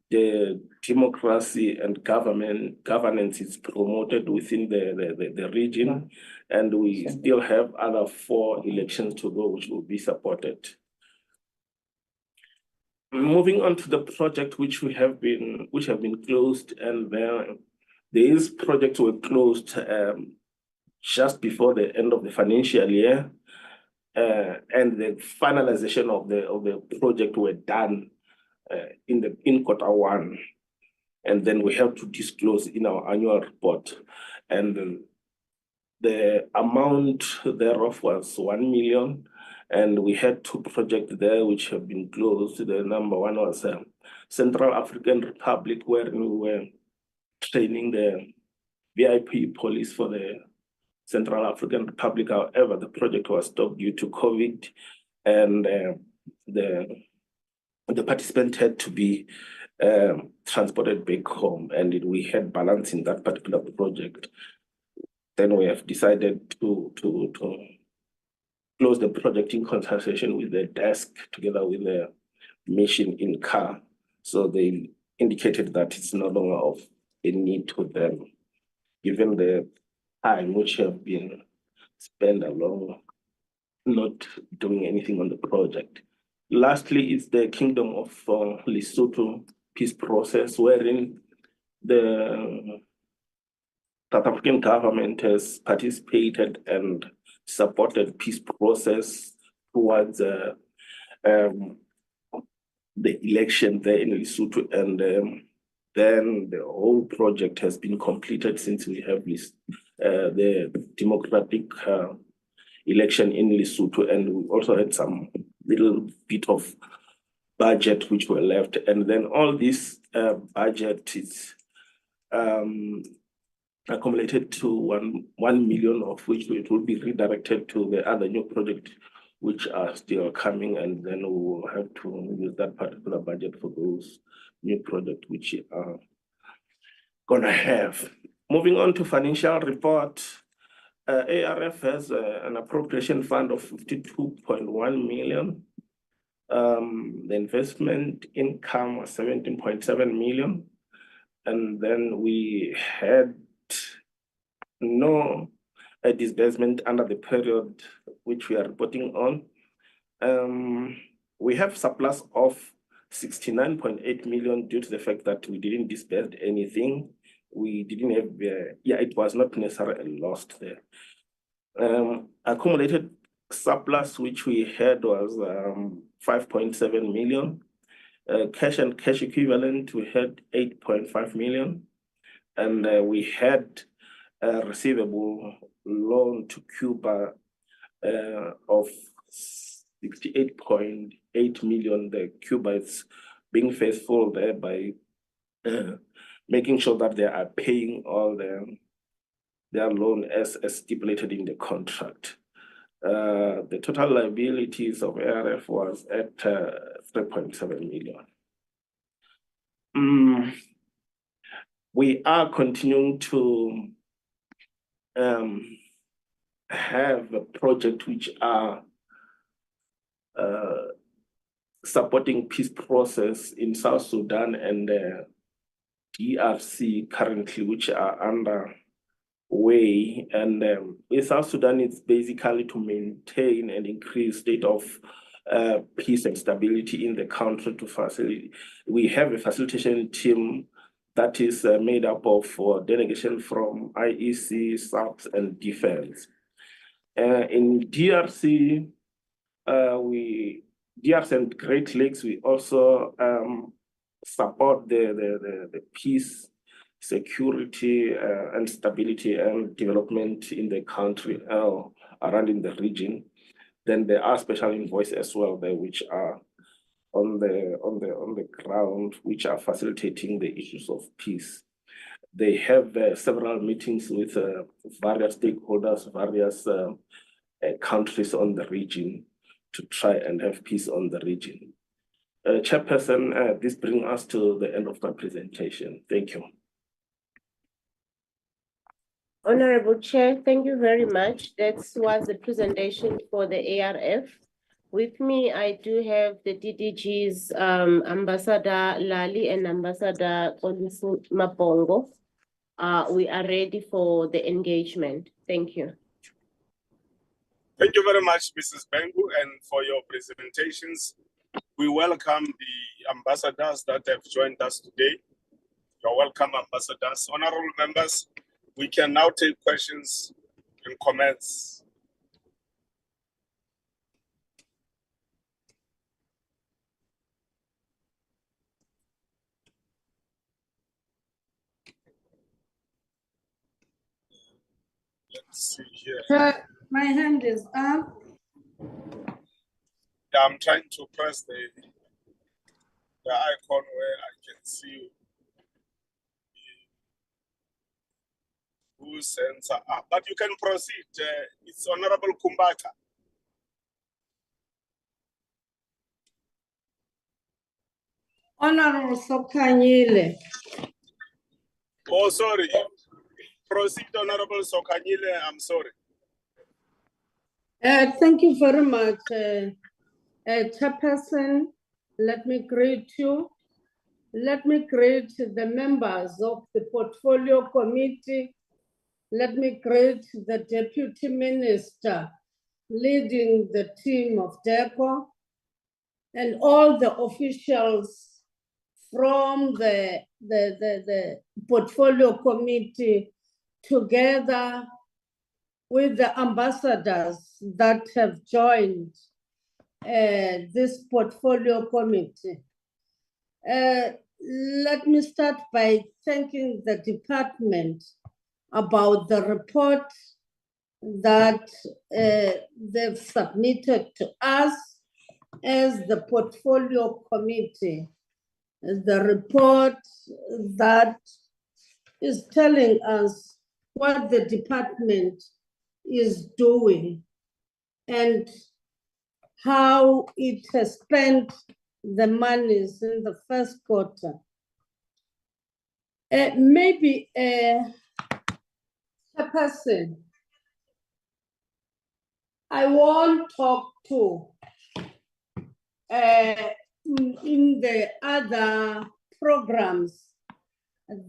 the democracy and governance is promoted within the region. And we still have other 4 elections to go, which will be supported. Moving on to the project which have been closed, and these projects were closed just before the end of the financial year, and the finalization of the project were done in Q1, and then we have to disclose in our annual report, and the amount thereof was 1 million, and we had 2 projects there which have been closed. The number one was Central African Republic, where we were training the VIP police for the Central African Republic. However, the project was stopped due to COVID, and the participant had to be transported back home, and we had balance in that particular project. Then we have decided to close the project in consultation with the desk, together with the mission in CAR, So they indicated that it's no longer of a need to them, given the time which have been spent along not doing anything on the project. Lastly, is the Kingdom of Lesotho peace process, wherein the South African government has participated and supported peace process towards the election there in Lesotho, and then the whole project has been completed since we have this the democratic election in Lesotho, and we also had some little bit of budget which were left, and then all this budget is accumulated to 1 million, of which it will be redirected to the other new project which are still coming, and then we will have to use that particular budget for those new projects which are gonna have. Moving on to financial report, ARF has an appropriation fund of 52.1 million. The investment income was 17.7 million. And then we had no disbursement under the period which we are reporting on. We have surplus of 69.8 million due to the fact that we didn't disburse anything. We didn't have, it was not necessarily lost there. Accumulated surplus which we had was 5.7 million. Cash and cash equivalent, we had 8.5 million. And we had a receivable loan to Cuba of 68.8 million. The Cuba is being faithful there by making sure that they are paying all their loan as stipulated in the contract. The total liabilities of ARF was at 3.7 million. We are continuing to have a project which are supporting peace process in South Sudan and DRC currently, which are underway. And in South Sudan, it's basically to maintain and increase state of peace and stability in the country. To facilitate, we have a facilitation team that is made up of delegation from IEC, SAPS, and Defense. In DRC, DRC and Great Lakes, we also support the peace, security, and stability and development in the country around in the region. Then there are special envoys as well there, which are on the ground, which are facilitating the issues of peace. They have several meetings with various stakeholders, various countries on the region to try and have peace on the region. Chairperson, this brings us to the end of my presentation. Thank you. Honorable Chair, thank you very much. That was the presentation for the ARF. With me, I do have the DDG's Ambassador Lali and Ambassador Olisu Mapongo. We are ready for the engagement. Thank you. Thank you very much, Mrs. Bengu, and for your presentations. We welcome the ambassadors that have joined us today. You're welcome, ambassadors. Honorable members, we can now take questions and comments. Let's see here. My hand is up. Yeah, I'm trying to press the icon where I can see whose hands are up. But you can proceed. It's Honorable Kumbaka. Honorable Sokanyile. Oh, sorry. Proceed, Honorable Sokanyile. I'm sorry. Thank you very much, Chairperson. Let me greet you. Let me greet the members of the Portfolio Committee. Let me greet the Deputy Minister leading the team of DECO and all the officials from the Portfolio Committee, together with the ambassadors that have joined this Portfolio Committee. Let me start by thanking the department about the report that they've submitted to us as the Portfolio Committee. The report that is telling us what the department is doing and how it has spent the monies in the first quarter. Maybe a person I won't talk to in the other programs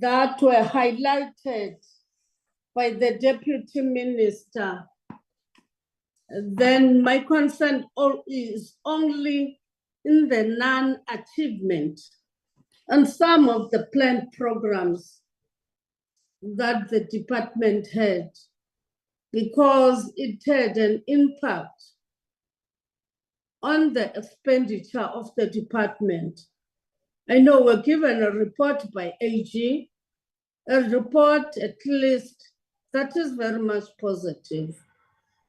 that were highlighted by the Deputy Minister. Then my concern is only in the non-achievement and some of the planned programs that the department had, because it had an impact on the expenditure of the department. I know we're given a report by AG, a report at least that is very much positive.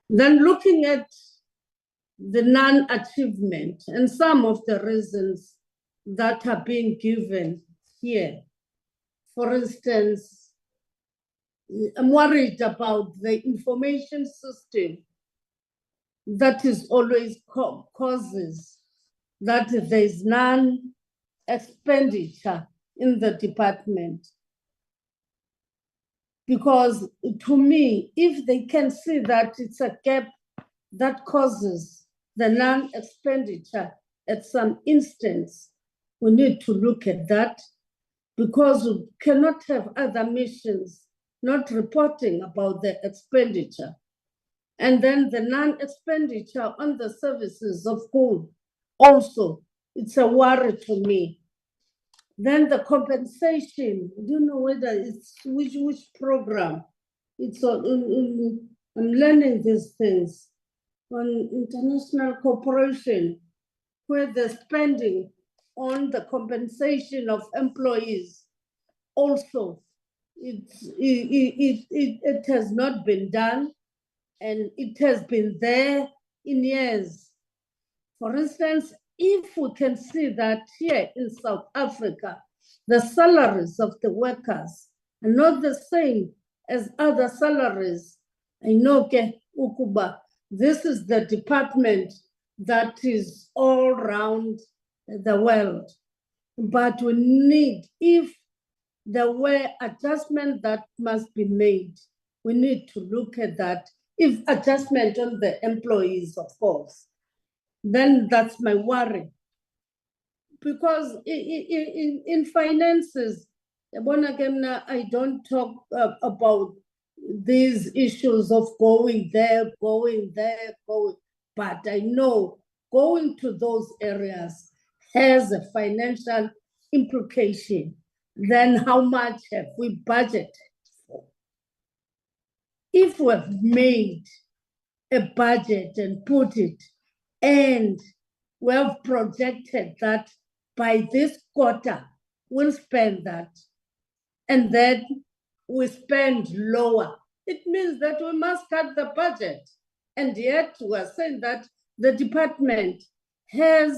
Then looking at the non-achievement and some of the reasons that are being given here. For instance, I'm worried about the information system that is always causes that there's non-expenditure in the department. Because to me, if they can see that it's a gap that causes the non-expenditure at some instance, we need to look at that, because we cannot have other missions not reporting about the expenditure. And then the non-expenditure on the services of school, also, it's a worry to me. Then the compensation, I don't know whether it's which program. It's on, I'm learning these things on international cooperation, where the spending on the compensation of employees also, it has not been done, and it has been there in years. For instance, if we can see that here in South Africa, the salaries of the workers are not the same as other salaries. I know, Ukuba, this is the department that is all around the world. But we need, if there were adjustments that must be made, we need to look at that. If adjustment on the employees, of course, then that's my worry. Because in finances, I don't talk about these issues of going there, but I know going to those areas has a financial implication. Then how much have we budgeted for? If we've made a budget and put it, and we have projected that by this quarter, we'll spend that, and then we spend lower, it means that we must cut the budget. And yet we're saying that the department we've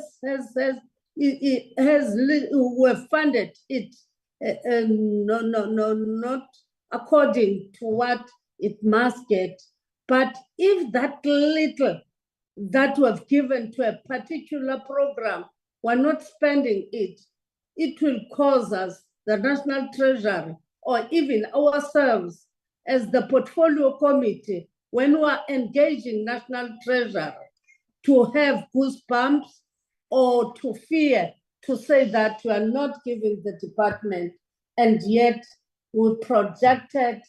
funded it not according to what it must get. But if that little that was given to a particular program, we're not spending it, it will cause us, the National Treasury, or even ourselves as the Portfolio Committee, when we're engaging National Treasury, to have goosebumps or to fear to say that you are not giving the department, and yet we projected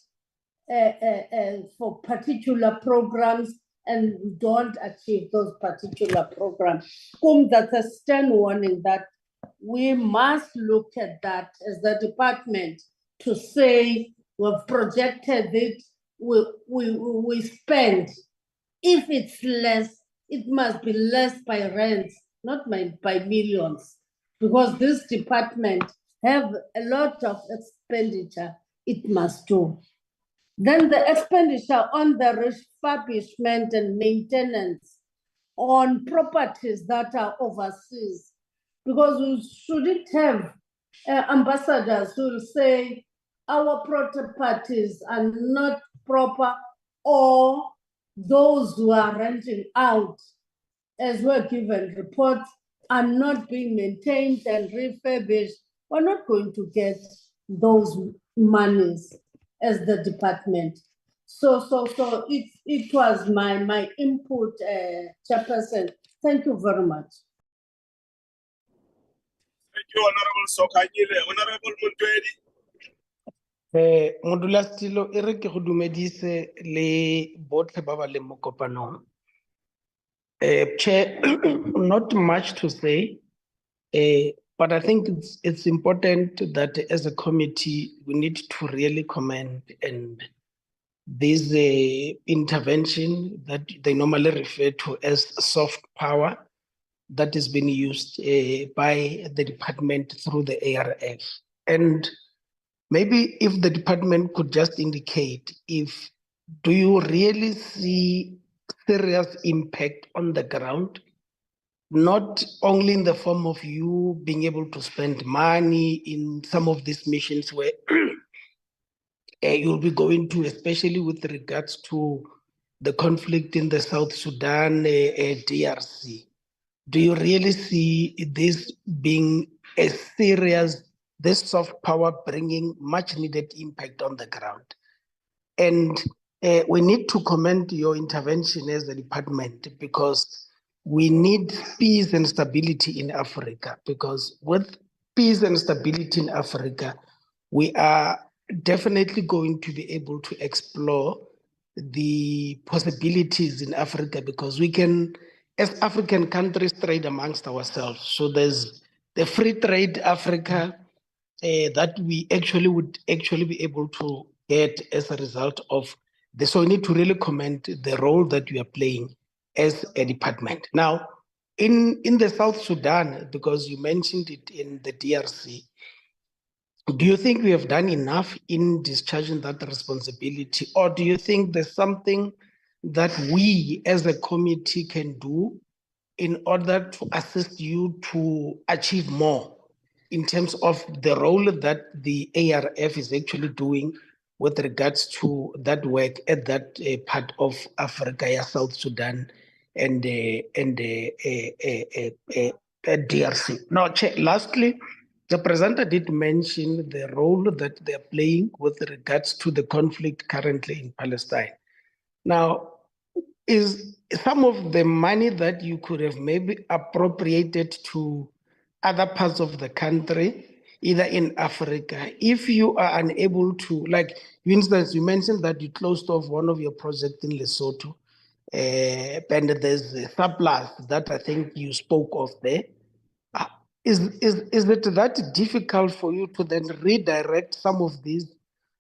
for particular programs and we don't achieve those particular programs. That's a stern warning that we must look at that as the department to say we've projected it, we spend. If it's less, it must be less by rands, not by millions, because this department have a lot of expenditure it must do. Then the expenditure on the refurbishment and maintenance on properties that are overseas, because we shouldn't have ambassadors who will say our properties are not proper, or those who are renting out, as we're given reports, are not being maintained and refurbished. We're not going to get those monies as the department. So it was my input, Chairperson. Thank you very much. Thank you, Honorable Sokanyile. Honorable Muntwedi. Modulastilo e re ke go dumedise le botlhe ba ba leng mo kopanong. Chair, not much to say, but I think it's important that as a committee we need to really commend and this intervention that they normally refer to as soft power that is being used by the department through the ARF. And maybe if the department could just indicate do you really see serious impact on the ground, not only in the form of you being able to spend money in some of these missions where you'll be going to, especially with regards to the conflict in the South Sudan, DRC. Do you really see this being a serious, this soft power bringing much needed impact on the ground? And we need to commend your intervention as a department, because we need peace and stability in Africa, because with peace and stability in Africa, we are definitely going to be able to explore the possibilities in Africa, because we can, as African countries, trade amongst ourselves. So there's the free trade Africa that we would be able to get as a result of this. So we need to really commend the role that we are playing as a department. Now, in the South Sudan, because you mentioned it in the DRC, do you think we have done enough in discharging that responsibility, or do you think there's something that we as a committee can do in order to assist you to achieve more in terms of the role that the ARF is actually doing with regards to that work at that part of Africa, South Sudan, and DRC? Now, lastly, the presenter did mention the role that they're playing with regards to the conflict currently in Palestine. Now, is some of the money that you could have maybe appropriated to other parts of the country, either in Africa, if you are unable to, like, for instance, you mentioned that you closed off one of your projects in Lesotho, and there's a surplus that I think you spoke of there. Is it that difficult for you to then redirect some of these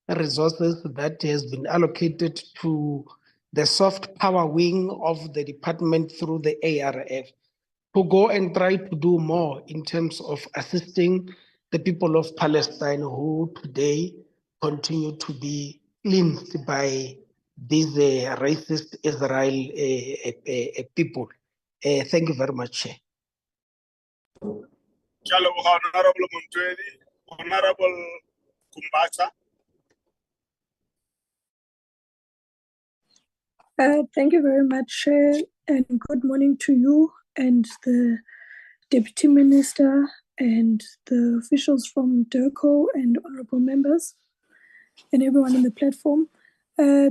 resources that has been allocated to the soft power wing of the department through the ARF to go and try to do more in terms of assisting the people of Palestine who today continue to be cleansed by these racist Israel people? Thank you very much. Honorable Muntwedi, Honorable Kumbasa. Thank you very much, Chair, and good morning to you and the Deputy Minister and the officials from DIRCO and honorable members and everyone on the platform.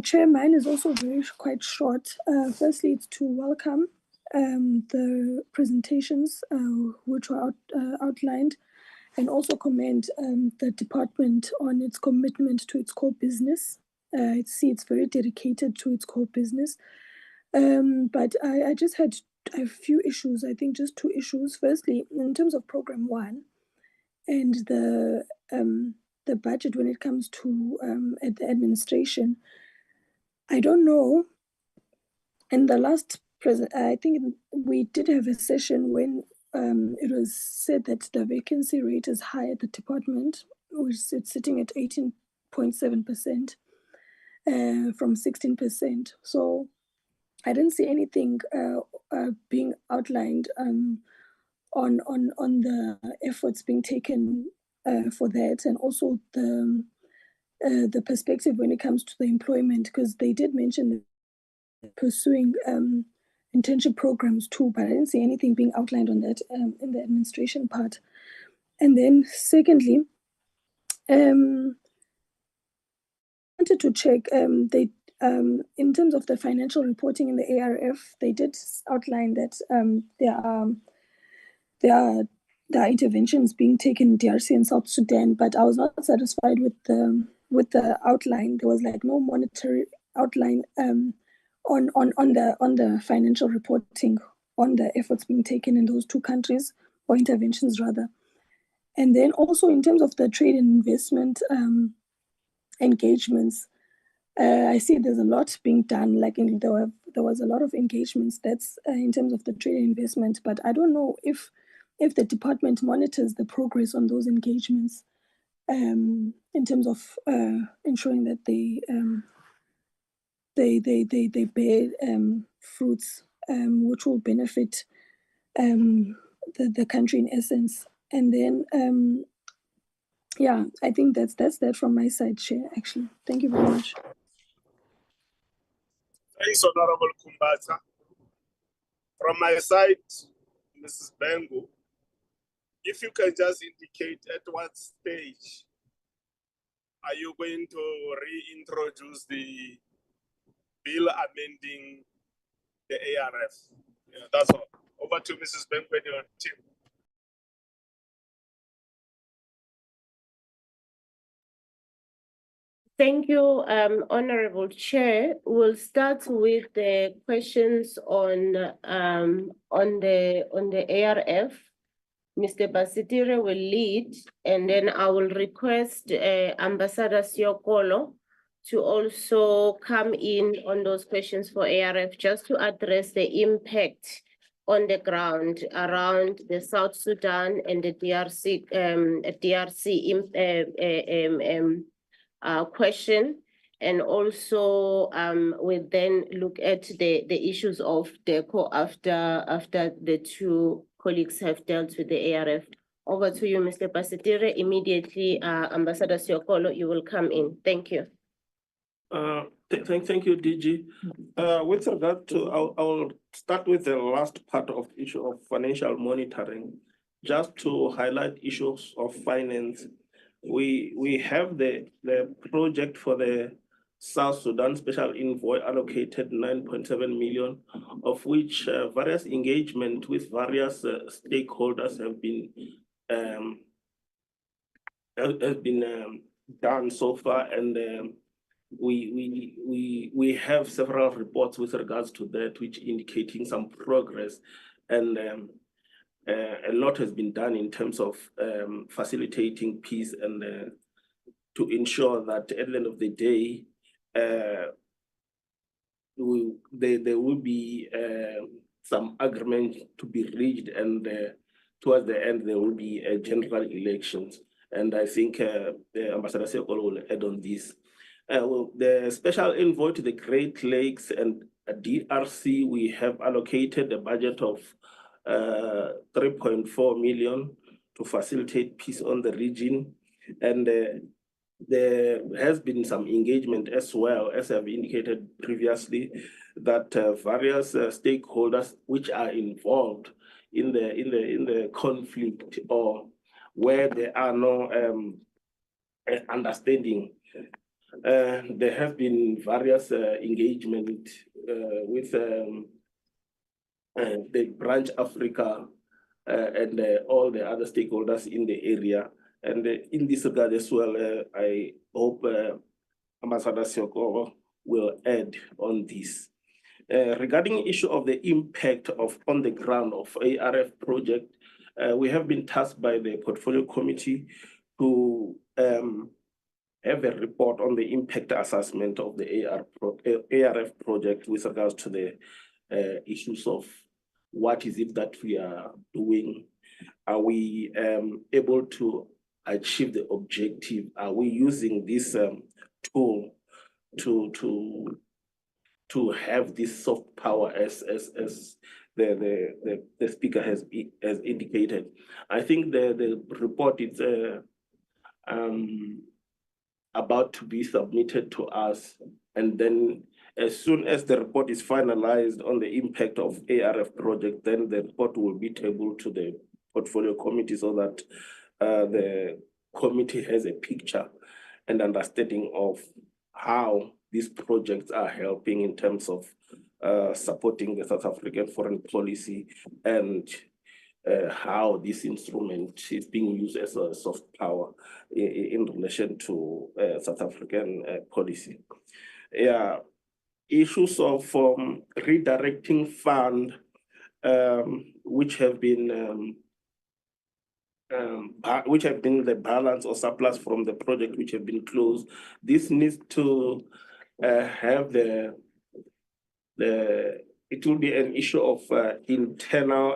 Chair, mine is also quite short. Firstly, it's to welcome the presentations which were outlined, and also commend the department on its commitment to its core business. I see it's very dedicated to its core business. But I just had a few issues, I think just two issues. Firstly, in terms of Program 1 and the budget when it comes to the administration, I don't know. In the last I think we did have a session when it was said that the vacancy rate is high at the department, which is sitting at 18.7% from 16%. So I didn't see anything being outlined on the efforts being taken for that, and also the perspective when it comes to the employment, because they did mention pursuing internship programs too, but I didn't see anything being outlined on that in the administration part. And then secondly, wanted to check they in terms of the financial reporting in the ARF, they did outline that there are interventions being taken in DRC and South Sudan, but I was not satisfied with the outline. There was like no monetary outline on the financial reporting on the efforts being taken in those two countries, or interventions rather. And then also in terms of the trade and investment engagements, I see there's a lot being done. Like there was a lot of engagements that's in terms of the trade and investment, but I don't know if the department monitors the progress on those engagements in terms of ensuring that they bear fruits which will benefit the country in essence. And then yeah, I think that's that from my side, Chair, actually. Thank you very much. Thanks, Honorable Kumbasa. From my side, Mrs. Bengu, if you can just indicate at what stage are you going to reintroduce the bill amending the ARF? Yeah, that's all. Over to Mrs. Bengu and your team. Thank you, Honorable Chair. We'll start with the questions on the ARF. Mr. Basitire will lead, and then I will request Ambassador Siokolo to also come in on those questions for ARF, just to address the impact on the ground around the South Sudan and the DRC question, and also we'll then look at the issues of DECO after the two colleagues have dealt with the ARF. Over to you, Mr. Basitire. Immediately, Ambassador Siokolo, you will come in. Thank you. Thank you, DG. With regard to, I'll start with the last part of the issue of financial monitoring, just to highlight issues of finance. We have the project for the South Sudan Special Envoy allocated 9.7 million, of which various engagement with various stakeholders have been done so far, and we have several reports with regards to that, which indicating some progress, and a lot has been done in terms of facilitating peace and to ensure that at the end of the day, there will be some agreement to be reached, and towards the end there will be general elections. And I think Ambassador Siokolo will add on this. The special envoy to the Great Lakes and DRC, we have allocated a budget of 3.4 million to facilitate peace on the region, and there has been some engagement as well, as I've indicated previously, that various stakeholders which are involved in the conflict, or where there are no understanding. There have been various engagement with the branch Africa and all the other stakeholders in the area. And in this regard as well, I hope Ambassador Sioko will add on this. Regarding issue of the impact of on the ground of ARF project, we have been tasked by the portfolio committee to have a report on the impact assessment of the ARF project with regards to the issues of what is it that we are doing. Are we able to achieve the objective? Are we using this tool to have this soft power as the speaker has indicated? I think the report is about to be submitted to us, and then as soon as the report is finalized on the impact of ARF project, then the report will be tabled to the portfolio committee so that the committee has a picture and understanding of how these projects are helping in terms of supporting the South African foreign policy and how this instrument is being used as a soft power in relation to South African policy. Yeah, issues of redirecting fund, which have been the balance or surplus from the project which have been closed. This needs to have it will be an issue of internal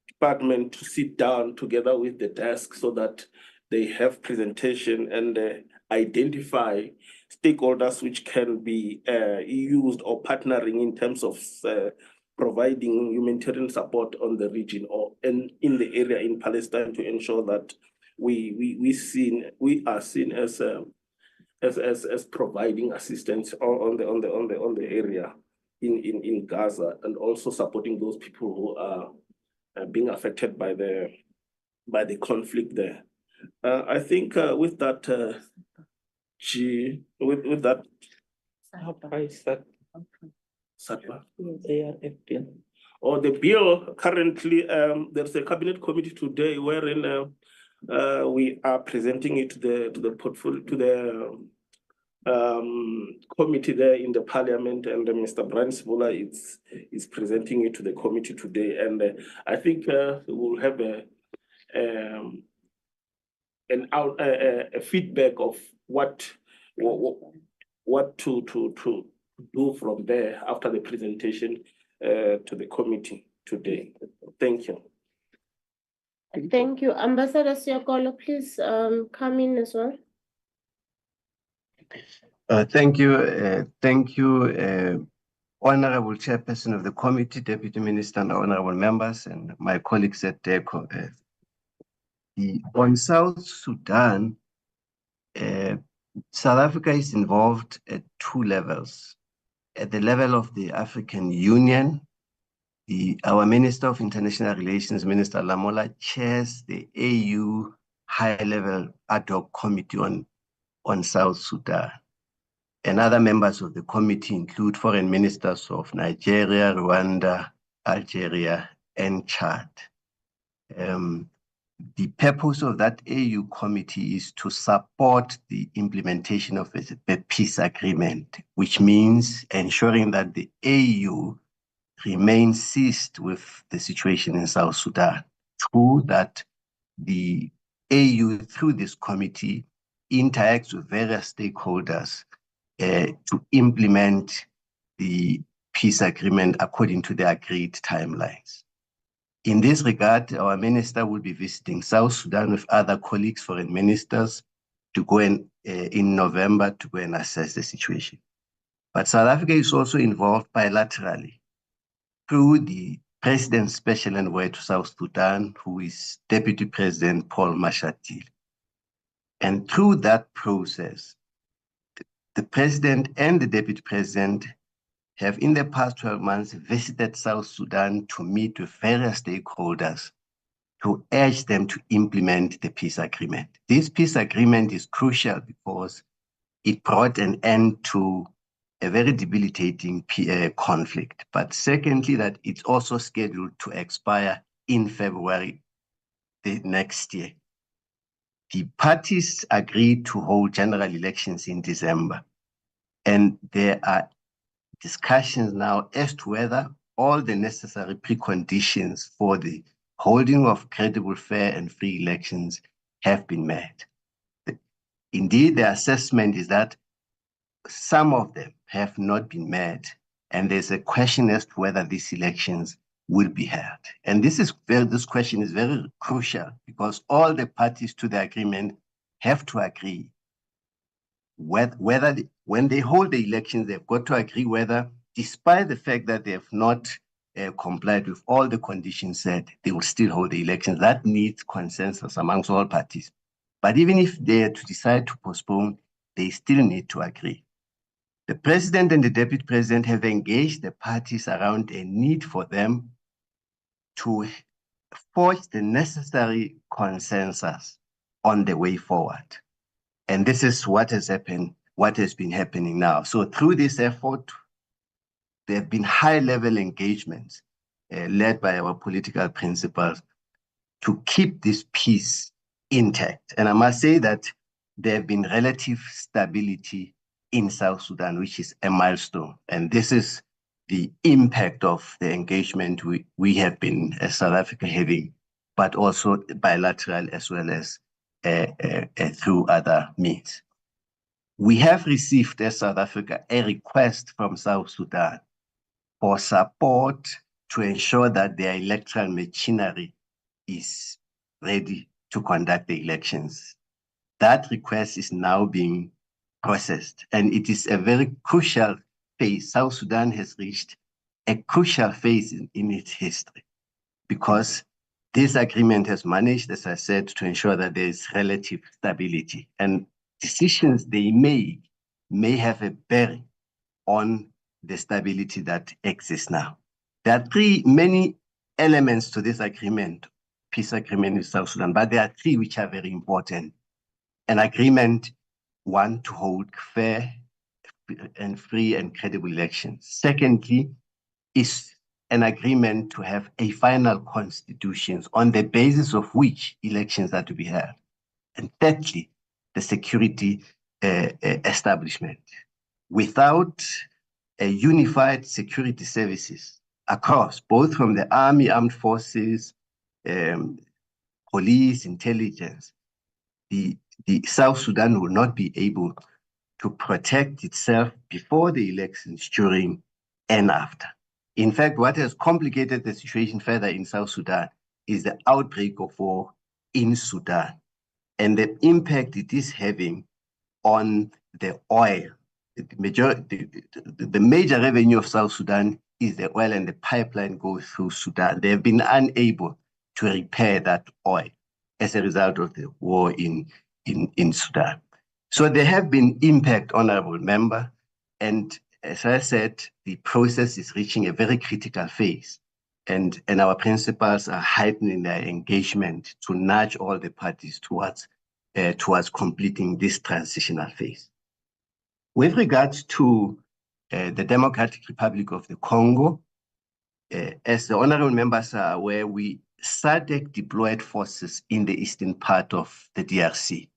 department to sit down together with the desk so that they have presentation and identify stakeholders which can be used or partnering in terms of providing humanitarian support on the region or in the area in Palestine to ensure that we are seen as providing assistance on the area in Gaza, and also supporting those people who are being affected by the conflict there. I think with that, with that, or the bill currently, there's a cabinet committee today wherein we are presenting it to the portfolio, to the committee there in the parliament, and Mr. Brian Sibula is presenting it to the committee today, and I think we will have a feedback of what to do from there after the presentation to the committee today. Thank you. Thank you. Ambassador Siokolo, please come in as well. Thank you, Honorable Chairperson of the Committee, Deputy Minister, and honorable members, and my colleagues at DECO. On South Sudan, South Africa is involved at two levels. At the level of the African Union, our Minister of International Relations, Minister Lamola, chairs the AU high-level ad hoc committee on South Sudan. And other members of the committee include foreign ministers of Nigeria, Rwanda, Algeria, and Chad. The purpose of that AU committee is to support the implementation of a peace agreement, which means ensuring that the AU remains seized with the situation in South Sudan. Through that, the AU, through this committee, interacts with various stakeholders to implement the peace agreement according to the agreed timelines. In this regard, our minister will be visiting South Sudan with other colleagues, foreign ministers, to go in November to go and assess the situation. But South Africa is also involved bilaterally through the President's Special Envoy to South Sudan, who is Deputy President Paul Mashatile. And through that process, the President and the Deputy President have in the past 12 months visited South Sudan to meet with various stakeholders to urge them to implement the peace agreement. This peace agreement is crucial because it brought an end to a very debilitating conflict. But secondly, that it's also scheduled to expire in February the next year. The parties agreed to hold general elections in December, and there are discussions now as to whether all the necessary preconditions for the holding of credible, fair, and free elections have been met. Indeed, the assessment is that some of them have not been met, and there's a question as to whether these elections will be held. And this question is very crucial because all the parties to the agreement have to agree whether when they hold the elections, they've got to agree whether, despite the fact that they have not complied with all the conditions set, they will still hold the elections. That needs consensus amongst all parties. But even if they are to decide to postpone, they still need to agree. The president and the deputy president have engaged the parties around a need for them to forge the necessary consensus on the way forward. And this is what has happened, what has been happening now. So through this effort, there have been high-level engagements led by our political principals to keep this peace intact. And I must say that there have been relative stability in South Sudan, which is a milestone. And this is the impact of the engagement we have been, as South Africa, having, but also bilateral as well as through other means. We have received, as South Africa, a request from South Sudan for support to ensure that their electoral machinery is ready to conduct the elections. That request is now being processed, and it is a very crucial phase. South Sudan has reached a crucial phase in its history because this agreement has managed, as I said, to ensure that there is relative stability, and decisions they may have a bearing on the stability that exists now. There are many elements to this agreement, peace agreement with South Sudan, but there are three which are very important. An agreement, one, to hold fair and free and credible elections. Secondly, is an agreement to have a final constitution on the basis of which elections are to be held. And thirdly, the security establishment. Without a unified security services across, both from the army, armed forces, police, intelligence, the South Sudan will not be able to protect itself before the elections, during, and after. In fact, what has complicated the situation further in South Sudan is the outbreak of war in Sudan and the impact it is having on the oil. The major revenue of South Sudan is the oil, and the pipeline goes through Sudan. They have been unable to repair that oil as a result of the war in Sudan. So there have been impact, honorable member, and as I said, the process is reaching a very critical phase, and our principals are heightening their engagement to nudge all the parties towards completing this transitional phase. With regards to the Democratic Republic of the Congo, as the honorable members are aware, SADC deployed forces in the eastern part of the DRC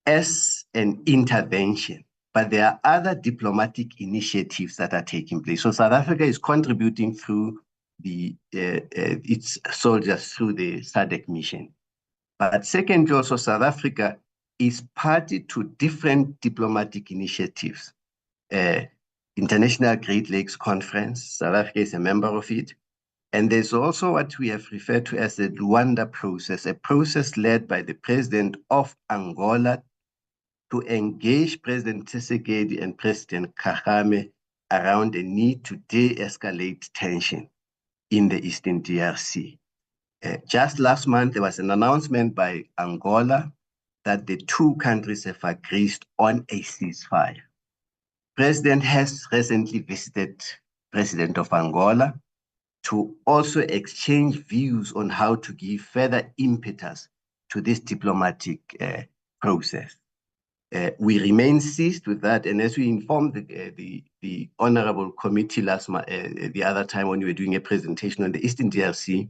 as an intervention, but there are other diplomatic initiatives that are taking place. So South Africa is contributing through its soldiers through the SADC mission. But secondly, also South Africa is party to different diplomatic initiatives. International Great Lakes Conference, South Africa is a member of it. And there's also what we have referred to as the Luanda process, a process led by the president of Angola to engage President Tshisekedi and President Kagame around the need to de-escalate tension in the Eastern DRC. Just last month, there was an announcement by Angola that the two countries have agreed on a ceasefire. President has recently visited President of Angola to also exchange views on how to give further impetus to this diplomatic process. We remain seized with that, and as we informed the honorable committee the other time when we were doing a presentation on the Eastern DRC,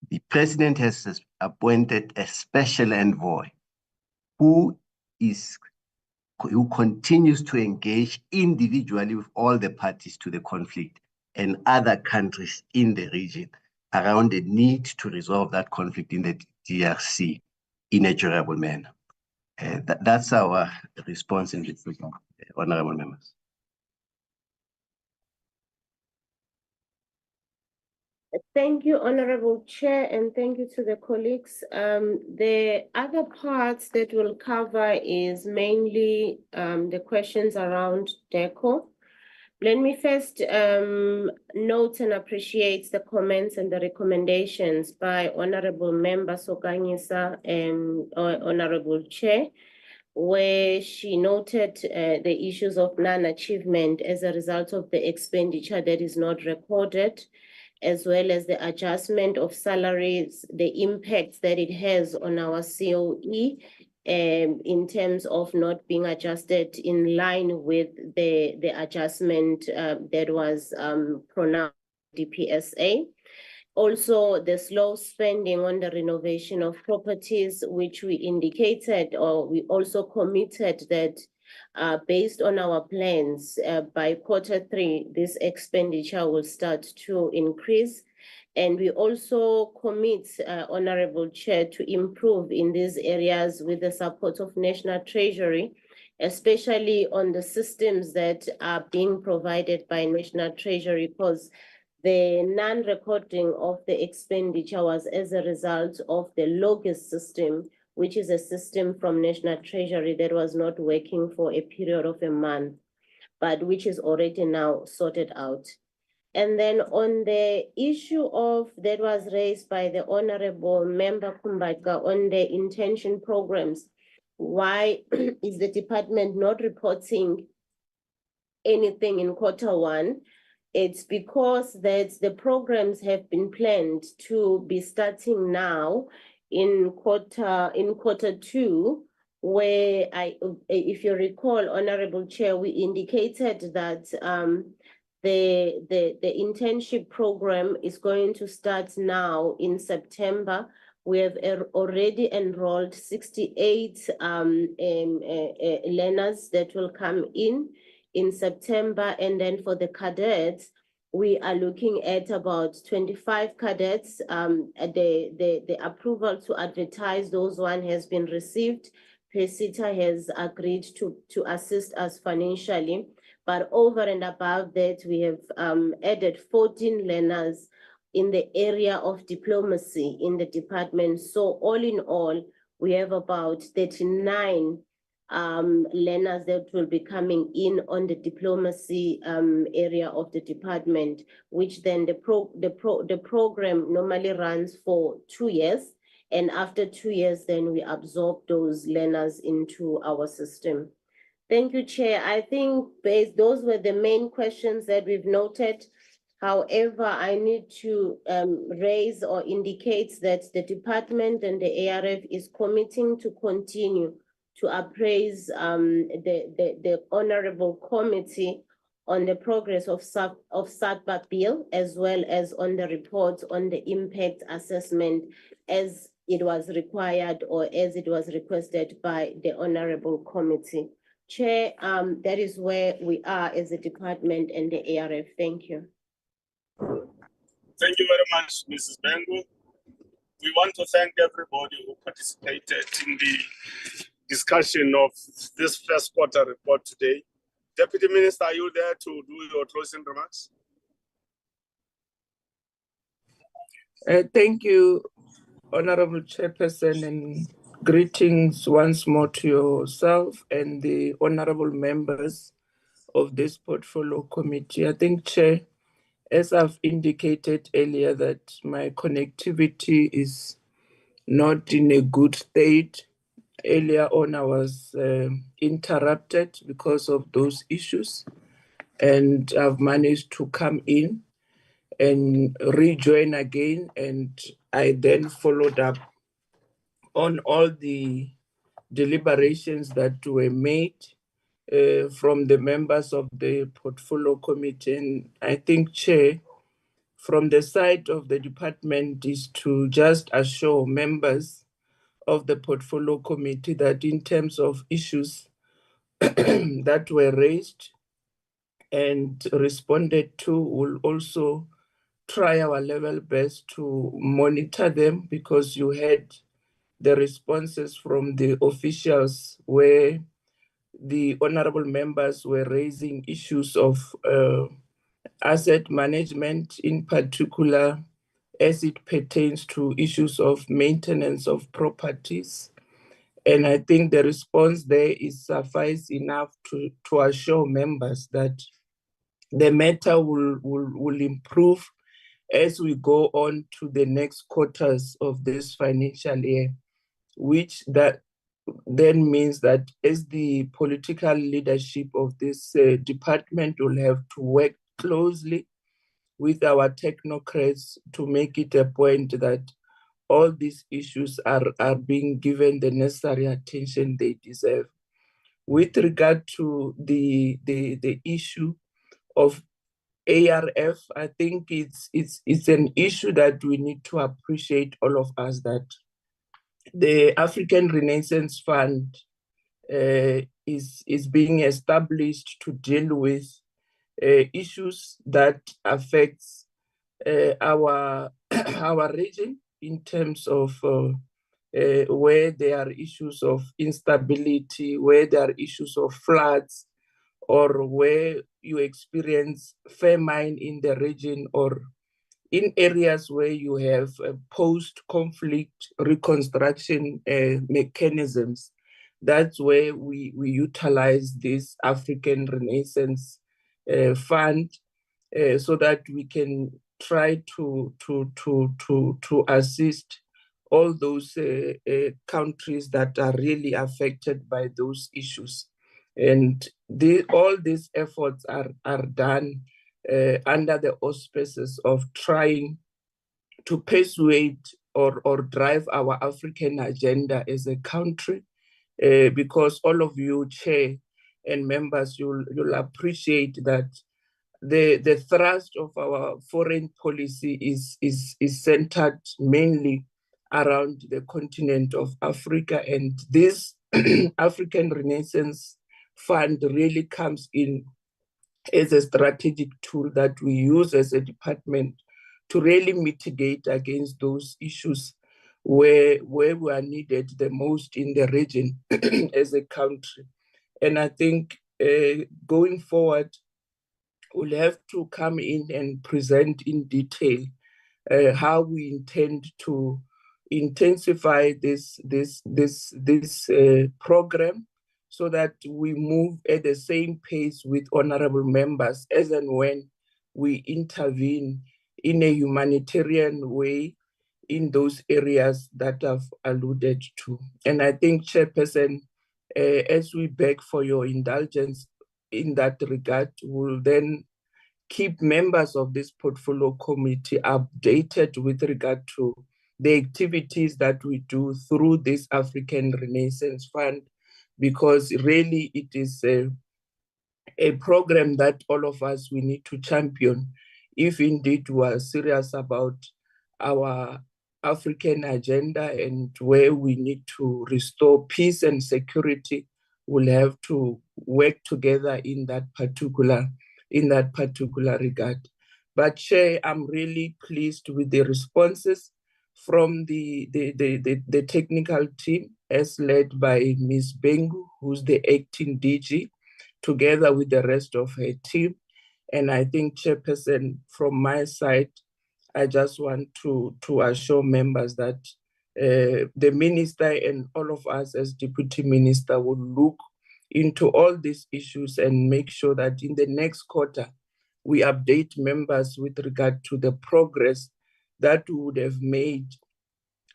the president has appointed a special envoy who continues to engage individually with all the parties to the conflict and other countries in the region around the need to resolve that conflict in the DRC in a durable manner. That's our response in this regard, honorable members. Thank you, Honorable Chair, and thank you to the colleagues. The other parts that we'll cover is mainly the questions around DECO. Let me first note and appreciate the comments and the recommendations by Honorable Member Sokanyisa and Honorable Chair, where she noted the issues of non-achievement as a result of the expenditure that is not recorded, as well as the adjustment of salaries, the impact that it has on our COE in terms of not being adjusted in line with the adjustment that was pronounced DPSA. Also, the slow spending on the renovation of properties, which we indicated, or we also committed that based on our plans, by Q3, this expenditure will start to increase. And we also commit, Honorable Chair, to improve in these areas with the support of National Treasury, especially on the systems that are being provided by National Treasury, because the non-recording of the expenditure was as a result of the Logis system, which is a system from National Treasury that was not working for a period of a month, but which is already now sorted out. And then on the issue of that was raised by the Honorable Member Kumbatka on the intention programs, why is the department not reporting anything in Q1? It's because that the programs have been planned to be starting now in Q2, where if you recall, Honorable Chair, we indicated that the internship program is going to start now in September. We have already enrolled 68 learners that will come in September, and then for the cadets, we are looking at about 25 cadets. The approval to advertise those one has been received. PESITA has agreed to assist us financially, but over and above that, we have added 14 learners in the area of diplomacy in the department. So all in all, we have about 39 learners that will be coming in on the diplomacy area of the department, which then the program normally runs for 2 years. And after 2 years, then we absorb those learners into our system. Thank you, Chair. I think those were the main questions that we've noted. However, I need to raise or indicate that the department and the ARF is committing to continue to appraise the Honorable Committee on the progress of SADBA bill, as well as on the report on the impact assessment as it was required or as it was requested by the Honorable Committee. Chair, that is where we are as a department and the ARF. Thank you. Thank you very much, Mrs. Bengu. We want to thank everybody who participated in the discussion of this first quarter report today. Deputy Minister, are you there to do your closing remarks? Thank you, Honorable Chairperson, and greetings once more to yourself and the honorable members of this portfolio committee. I think, Chair, as I've indicated earlier, that my connectivity is not in a good state. Earlier on, I was interrupted because of those issues, and I've managed to come in and rejoin again, and I then followed up on all the deliberations that were made from the members of the portfolio committee. And I think, Chair, from the side of the department is to just assure members of the portfolio committee that in terms of issues that were raised and responded to, will also try our level best to monitor them, because you had the responses from the officials where the honorable members were raising issues of asset management, in particular as it pertains to issues of maintenance of properties. And I think the response there is suffice enough to assure members that the matter will improve as we go on to the next quarters of this financial year, which that then means that as the political leadership of this department will have to work closely with our technocrats to make it a point that all these issues are being given the necessary attention they deserve. With regard to the issue of ARF, I think it's an issue that we need to appreciate, all of us, that the African Renaissance Fund is being established to deal with issues that affects our our region in terms of where there are issues of instability, where there are issues of floods, or where you experience famine in the region, or in areas where you have post-conflict reconstruction mechanisms. That's where we utilize this African Renaissance Fund so that we can try to assist all those countries that are really affected by those issues. And all these efforts are done under the auspices of trying to persuade or drive our African agenda as a country, because all of you, Chair and members, you'll appreciate that the thrust of our foreign policy is centered mainly around the continent of Africa, and this African Renaissance Fund really comes in as a strategic tool that we use as a department to really mitigate against those issues where we are needed the most in the region as a country. And I think going forward, we'll have to come in and present in detail how we intend to intensify this program, so that we move at the same pace with honorable members as and when we intervene in a humanitarian way in those areas that I've alluded to. And I think, Chairperson, as we beg for your indulgence in that regard, we'll then keep members of this portfolio committee updated with regard to the activities that we do through this African Renaissance Fund, because really it is a program that all of us, we need to champion if indeed we are serious about our African agenda and where we need to restore peace and security. We'll have to work together in that particular regard. But Chair, I'm really pleased with the responses from the technical team, as led by Ms. Bengu, who's the acting DG, together with the rest of her team. And I think, Chairperson, from my side, I just want to assure members that the minister and all of us as Deputy Minister will look into all these issues and make sure that in the next quarter, we update members with regard to the progress that we would have made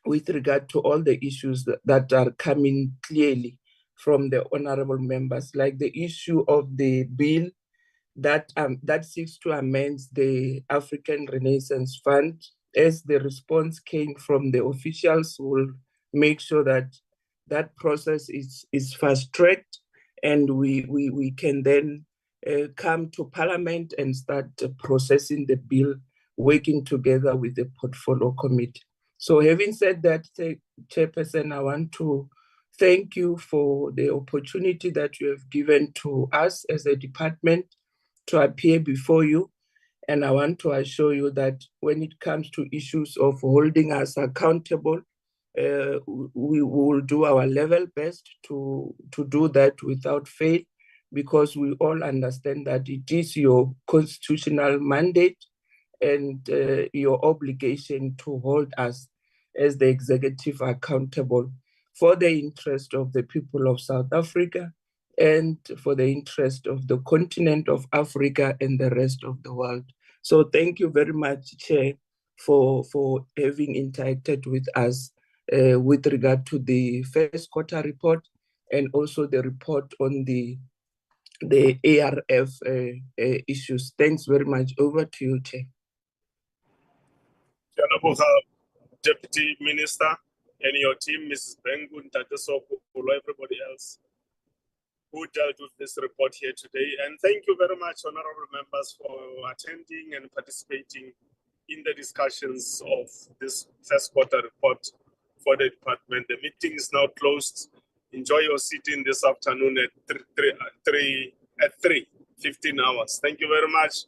with regard to all the issues that are coming clearly from the honorable members, like the issue of the bill that seeks to amend the African Renaissance Fund. As the response came from the officials, we'll make sure that that process is fast-tracked, and we can then come to Parliament and start processing the bill, working together with the portfolio committee. So having said that, Chairperson, I want to thank you for the opportunity that you have given to us as a department to appear before you. And I want to assure you that when it comes to issues of holding us accountable, we will do our level best to do that without fail, because we all understand that it is your constitutional mandate and your obligation to hold us as the executive accountable for the interest of the people of South Africa and for the interest of the continent of Africa and the rest of the world. So thank you very much, Chair, for having interacted with us with regard to the first quarter report and also the report on the ARF issues. Thanks very much. Over to you, Chair. Deputy Minister and your team, Mrs. Bengun, Tatesoku, everybody else who dealt with this report here today. And thank you very much, honorable members, for attending and participating in the discussions of this first quarter report for the department. The meeting is now closed. Enjoy your sitting this afternoon at 3:15 hours. Thank you very much.